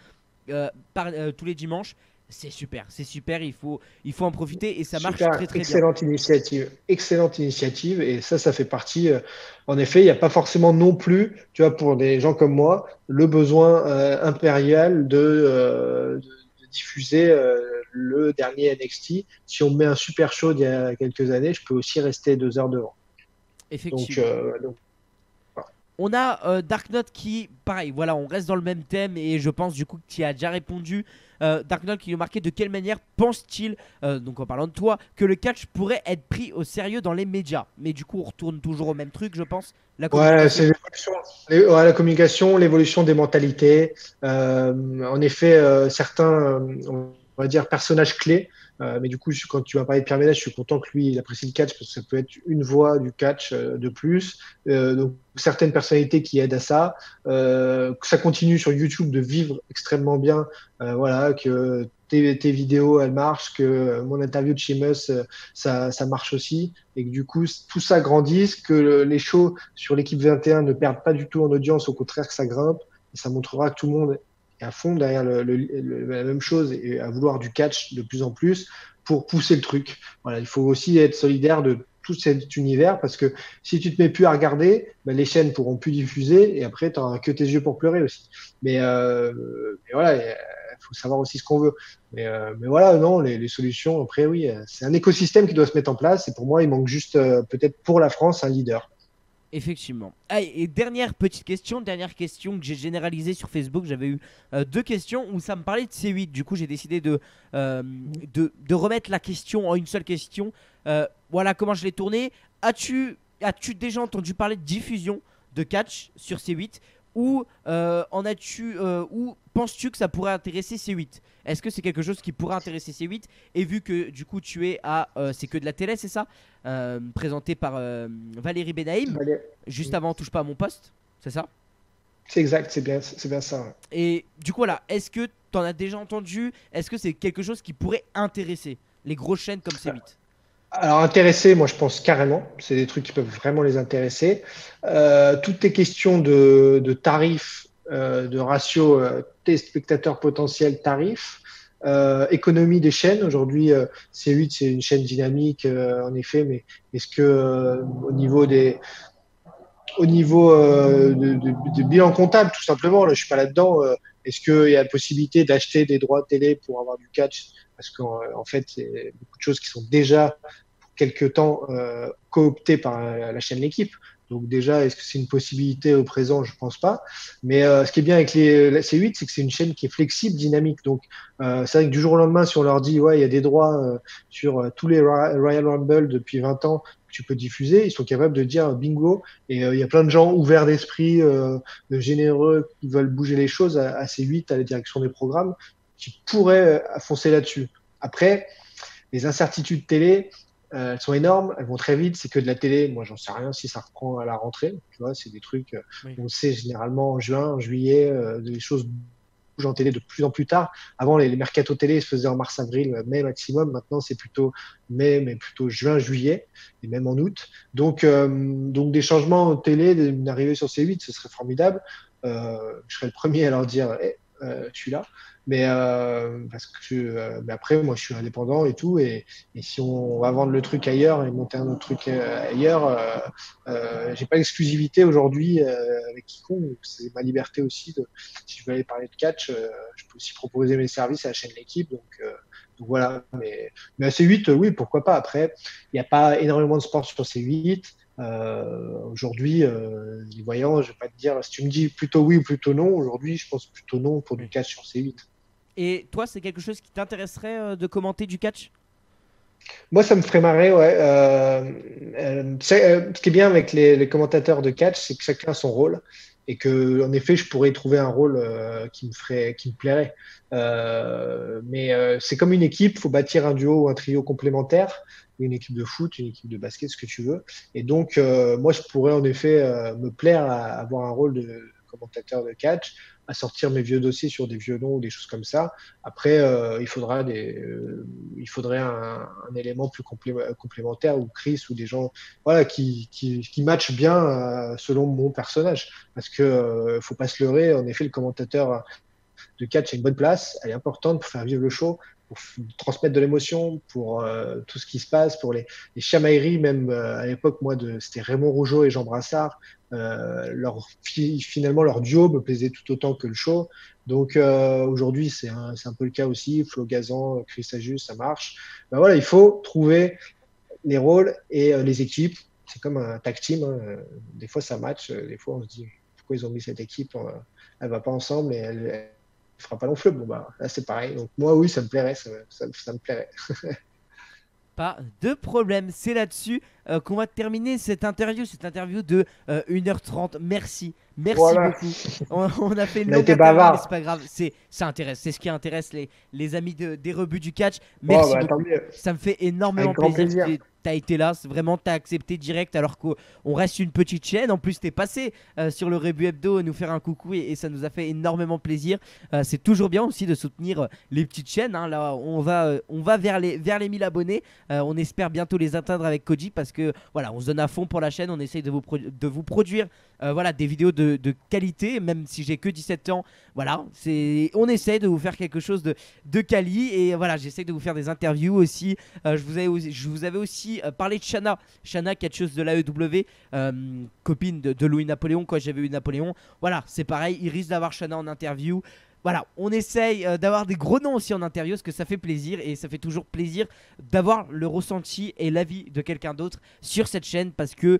tous les dimanches. C'est super, il faut en profiter et ça marche Super, très très bien. excellente initiative. Et ça fait partie. En effet, il n'y a pas forcément non plus, tu vois, pour des gens comme moi, le besoin impérial de diffuser le dernier NXT. Si on me met un super show d'il y a quelques années, je peux aussi rester 2 heures devant. Donc, Effectivement. voilà. On a Dark Knight qui, pareil, voilà, on reste dans le même thème et je pense du coup que tu y as déjà répondu. Dark Knight qui nous marquait de quelle manière pense-t-il, donc en parlant de toi, que le catch pourrait être pris au sérieux dans les médias. Mais du coup, on retourne toujours au même truc, je pense, la Ouais, c'est communication. l'évolution, ouais, la communication, l'évolution des mentalités. En effet, certains, on va dire, personnages clés. Mais du coup, quand tu vas parler de Pierre Ménès, je suis content que lui, il apprécie le catch parce que ça peut être une voix du catch de plus. Donc, certaines personnalités qui aident à ça. Que ça continue sur YouTube de vivre extrêmement bien. Voilà, que tes vidéos, elles marchent, que mon interview de Sheamus, ça marche aussi. Et que du coup, tout ça grandisse, que les shows sur l'équipe 21 ne perdent pas du tout en audience, au contraire que ça grimpe. Et ça montrera que tout le monde est à fond derrière la même chose et à vouloir du catch de plus en plus pour pousser le truc. Voilà, il faut aussi être solidaire de tout cet univers parce que si tu te mets plus à regarder, ben les chaînes pourront plus diffuser et après tu n'auras que tes yeux pour pleurer aussi. Mais voilà, il faut savoir aussi ce qu'on veut. Mais voilà, non, les solutions, après, oui, c'est un écosystème qui doit se mettre en place. Et pour moi, il manque juste, peut-être pour la France, un leader. Effectivement. Allez, et dernière question que j'ai généralisée sur Facebook. J'avais eu deux questions où ça me parlait de C8. Du coup, j'ai décidé de remettre la question en une seule question. Voilà comment je l'ai tournée. As-tu déjà entendu parler de diffusion de catch sur C8 ou ou penses-tu que ça pourrait intéresser C8? Est-ce que c'est quelque chose qui pourrait intéresser C8? Et vu que du coup tu es à c'est que de la télé, c'est ça? Présenté par Valérie Benaïm, Allez. juste avant Touche pas à mon poste, c'est ça? C'est exact, c'est bien ça. Ouais. Et du coup, voilà, est-ce que t'en as déjà entendu? Est-ce que c'est quelque chose qui pourrait intéresser les grosses chaînes comme C8? Alors, intéressé, moi, je pense carrément. C'est des trucs qui peuvent vraiment les intéresser. Toutes les questions de tarifs, de ratio téléspectateurs potentiels tarifs, économie des chaînes. Aujourd'hui, C8, c'est une chaîne dynamique, en effet, mais est-ce que au niveau de bilan comptable, tout simplement, là, je suis pas là-dedans. Est-ce qu'il y a la possibilité d'acheter des droits de télé pour avoir du catch? Parce qu'en en fait, c'est beaucoup de choses qui sont déjà pour quelque temps cooptées par la chaîne L'équipe. Donc déjà, est-ce que c'est une possibilité au présent? Je pense pas. Mais ce qui est bien avec la C8, c'est que c'est une chaîne qui est flexible, dynamique. Donc c'est vrai que du jour au lendemain, si on leur dit ouais, il y a des droits sur tous les Royal Rumble depuis 20 ans que tu peux diffuser, ils sont capables de dire bingo. Et il y a plein de gens ouverts d'esprit, généreux, qui veulent bouger les choses à C8, à la direction des programmes, qui pourraient foncer là-dessus. Après, les incertitudes télé, elles sont énormes, elles vont très vite, c'est que de la télé. Moi, j'en sais rien si ça reprend à la rentrée. Tu vois, c'est des trucs, Oui. on sait généralement en juin, en juillet, des choses bougent en télé de plus en plus tard. Avant, les mercatos télé se faisaient en mars, avril, mai maximum. Maintenant, c'est plutôt mai, mais plutôt juin, juillet, et même en août. Donc des changements télé, une arrivée sur C8, ce serait formidable. Je serais le premier à leur dire, hey, je suis là. Parce que mais après, moi, je suis indépendant et tout, et si on va vendre le truc ailleurs et monter un autre truc ailleurs, j'ai pas l'exclusivité aujourd'hui avec quiconque. C'est ma liberté aussi. Si je veux aller parler de catch, je peux aussi proposer mes services à la chaîne L'équipe. Donc voilà. Mais à C8, oui, pourquoi pas. Après, il n'y a pas énormément de sport sur C8. Aujourd'hui, les voyants, je vais pas te dire, si tu me dis plutôt oui ou plutôt non, aujourd'hui, je pense plutôt non pour du Oui. catch sur C8. Et toi, c'est quelque chose qui t'intéresserait de commenter du catch? Moi, ça me ferait marrer, ouais. Ce qui est bien avec les commentateurs de catch, c'est que chacun a son rôle et que, en effet, je pourrais trouver un rôle qui me plairait. Mais c'est comme une équipe, il faut bâtir un duo ou un trio complémentaire, une équipe de foot, une équipe de basket, ce que tu veux. Et donc, moi, je pourrais en effet me plaire à avoir un rôle de commentateur de catch, à sortir mes vieux dossiers sur des vieux noms ou des choses comme ça. Après, il faudrait un élément plus complémentaire ou Chris ou des gens voilà, qui matchent bien selon mon personnage. Parce que faut pas se leurrer, en effet, le commentateur de catch a une bonne place, elle est importante pour faire vivre le show, pour transmettre de l'émotion, pour tout ce qui se passe, pour les chamailleries, même à l'époque, c'était Raymond Rougeau et Jean Brassard. Finalement, leur duo me plaisait tout autant que le show. Donc aujourd'hui, c'est un peu le cas aussi. Flo Gazan, Chris Ajus, ça marche. Ben voilà, il faut trouver les rôles et les équipes. C'est comme un tag team, hein. Des fois, ça match. Des fois, on se dit pourquoi ils ont mis cette équipe. Elle va pas ensemble et elle fera pas long fleuve. Bon, bah, là, c'est pareil. Donc, moi, oui, ça me plairait. Ça me plairait. Pas de problème, c'est là-dessus qu'on va terminer cette interview de 1h30. Merci Voilà. beaucoup. On a fait une On a longue été interview, mais bavard. c'est pas grave, ça intéresse, c'est ce qui intéresse les amis des rebuts du catch. Bon, Merci bah, tant beaucoup, mieux. ça me fait Avec énormément grand plaisir plaisir. que t'as été là, vraiment t'as accepté direct alors qu'on reste une petite chaîne. En plus t'es passé sur le Rebut Hebdo nous faire un coucou et ça nous a fait énormément plaisir. C'est toujours bien aussi de soutenir les petites chaînes, hein. Là on va vers les 1000 abonnés. On espère bientôt les atteindre avec Koji parce que voilà, on se donne à fond pour la chaîne, on essaye de vous produire voilà, des vidéos de qualité, même si j'ai que 17 ans. Voilà, on essaye de vous faire quelque chose de quali et voilà, j'essaye de vous faire des interviews aussi. Je vous avais aussi parlé de Shana, catcheuse de l'AEW, copine de Louis Napoléon quand j'avais eu Napoléon. Voilà, c'est pareil, il risque d'avoir Shana en interview. Voilà, on essaye d'avoir des gros noms aussi en interview parce que ça fait plaisir et ça fait toujours plaisir d'avoir le ressenti et l'avis de quelqu'un d'autre sur cette chaîne parce que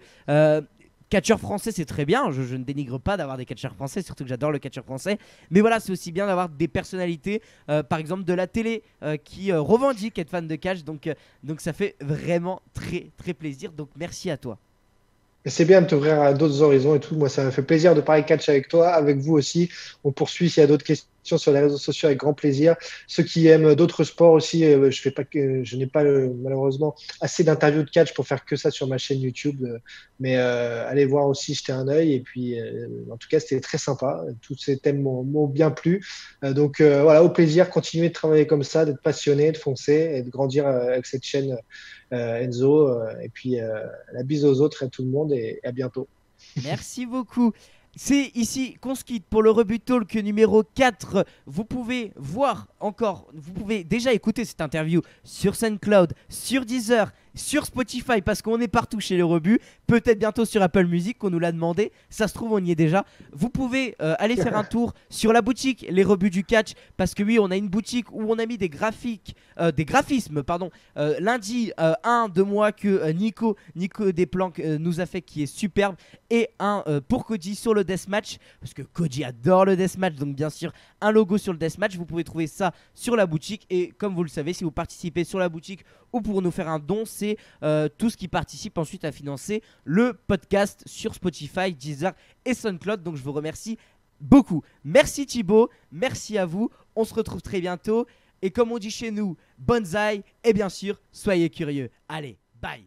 catcheur français c'est très bien, je ne dénigre pas d'avoir des catcheurs français, surtout que j'adore le catcheur français, mais voilà, c'est aussi bien d'avoir des personnalités par exemple de la télé qui revendiquent être fan de catch, donc ça fait vraiment très très plaisir, donc merci à toi. C'est bien de t'ouvrir à d'autres horizons et tout. Moi, ça me fait plaisir de parler catch avec toi, avec vous aussi. On poursuit s'il y a d'autres questions sur les réseaux sociaux avec grand plaisir. Ceux qui aiment d'autres sports aussi, je n'ai pas malheureusement assez d'interviews de catch pour faire que ça sur ma chaîne YouTube. Mais allez voir aussi, jeter un œil. Et puis, en tout cas, c'était très sympa. Tous ces thèmes m'ont bien plu. Donc voilà, au plaisir. Continuez de travailler comme ça, d'être passionné, de foncer et de grandir avec cette chaîne. Enzo, et puis la bise aux autres et à tout le monde et à bientôt. Merci beaucoup. C'est ici qu'on se quitte pour le Rebut Talk numéro 4. Vous pouvez voir encore, vous pouvez déjà écouter cette interview sur SoundCloud, sur Deezer, sur Spotify parce qu'on est partout chez le Rebut. Peut-être bientôt sur Apple Music qu'on nous l'a demandé. Ça se trouve, on y est déjà. Vous pouvez aller faire un tour sur la boutique Les Rebuts du Catch parce que oui, on a une boutique où on a mis des graphismes, pardon. Lundi, un de moi que Nico Desplanques nous a fait qui est superbe et un pour Koji sur le deathmatch parce que Koji adore le deathmatch, donc bien sûr un logo sur le deathmatch. Vous pouvez trouver ça sur la boutique et comme vous le savez, si vous participez sur la boutique ou pour nous faire un don, c'est tout ce qui participe ensuite à financer le podcast sur Spotify, Deezer et SoundCloud. Donc je vous remercie beaucoup. Merci Thibaut, merci à vous. On se retrouve très bientôt. Et comme on dit chez nous, bonsaï et bien sûr, soyez curieux. Allez, bye.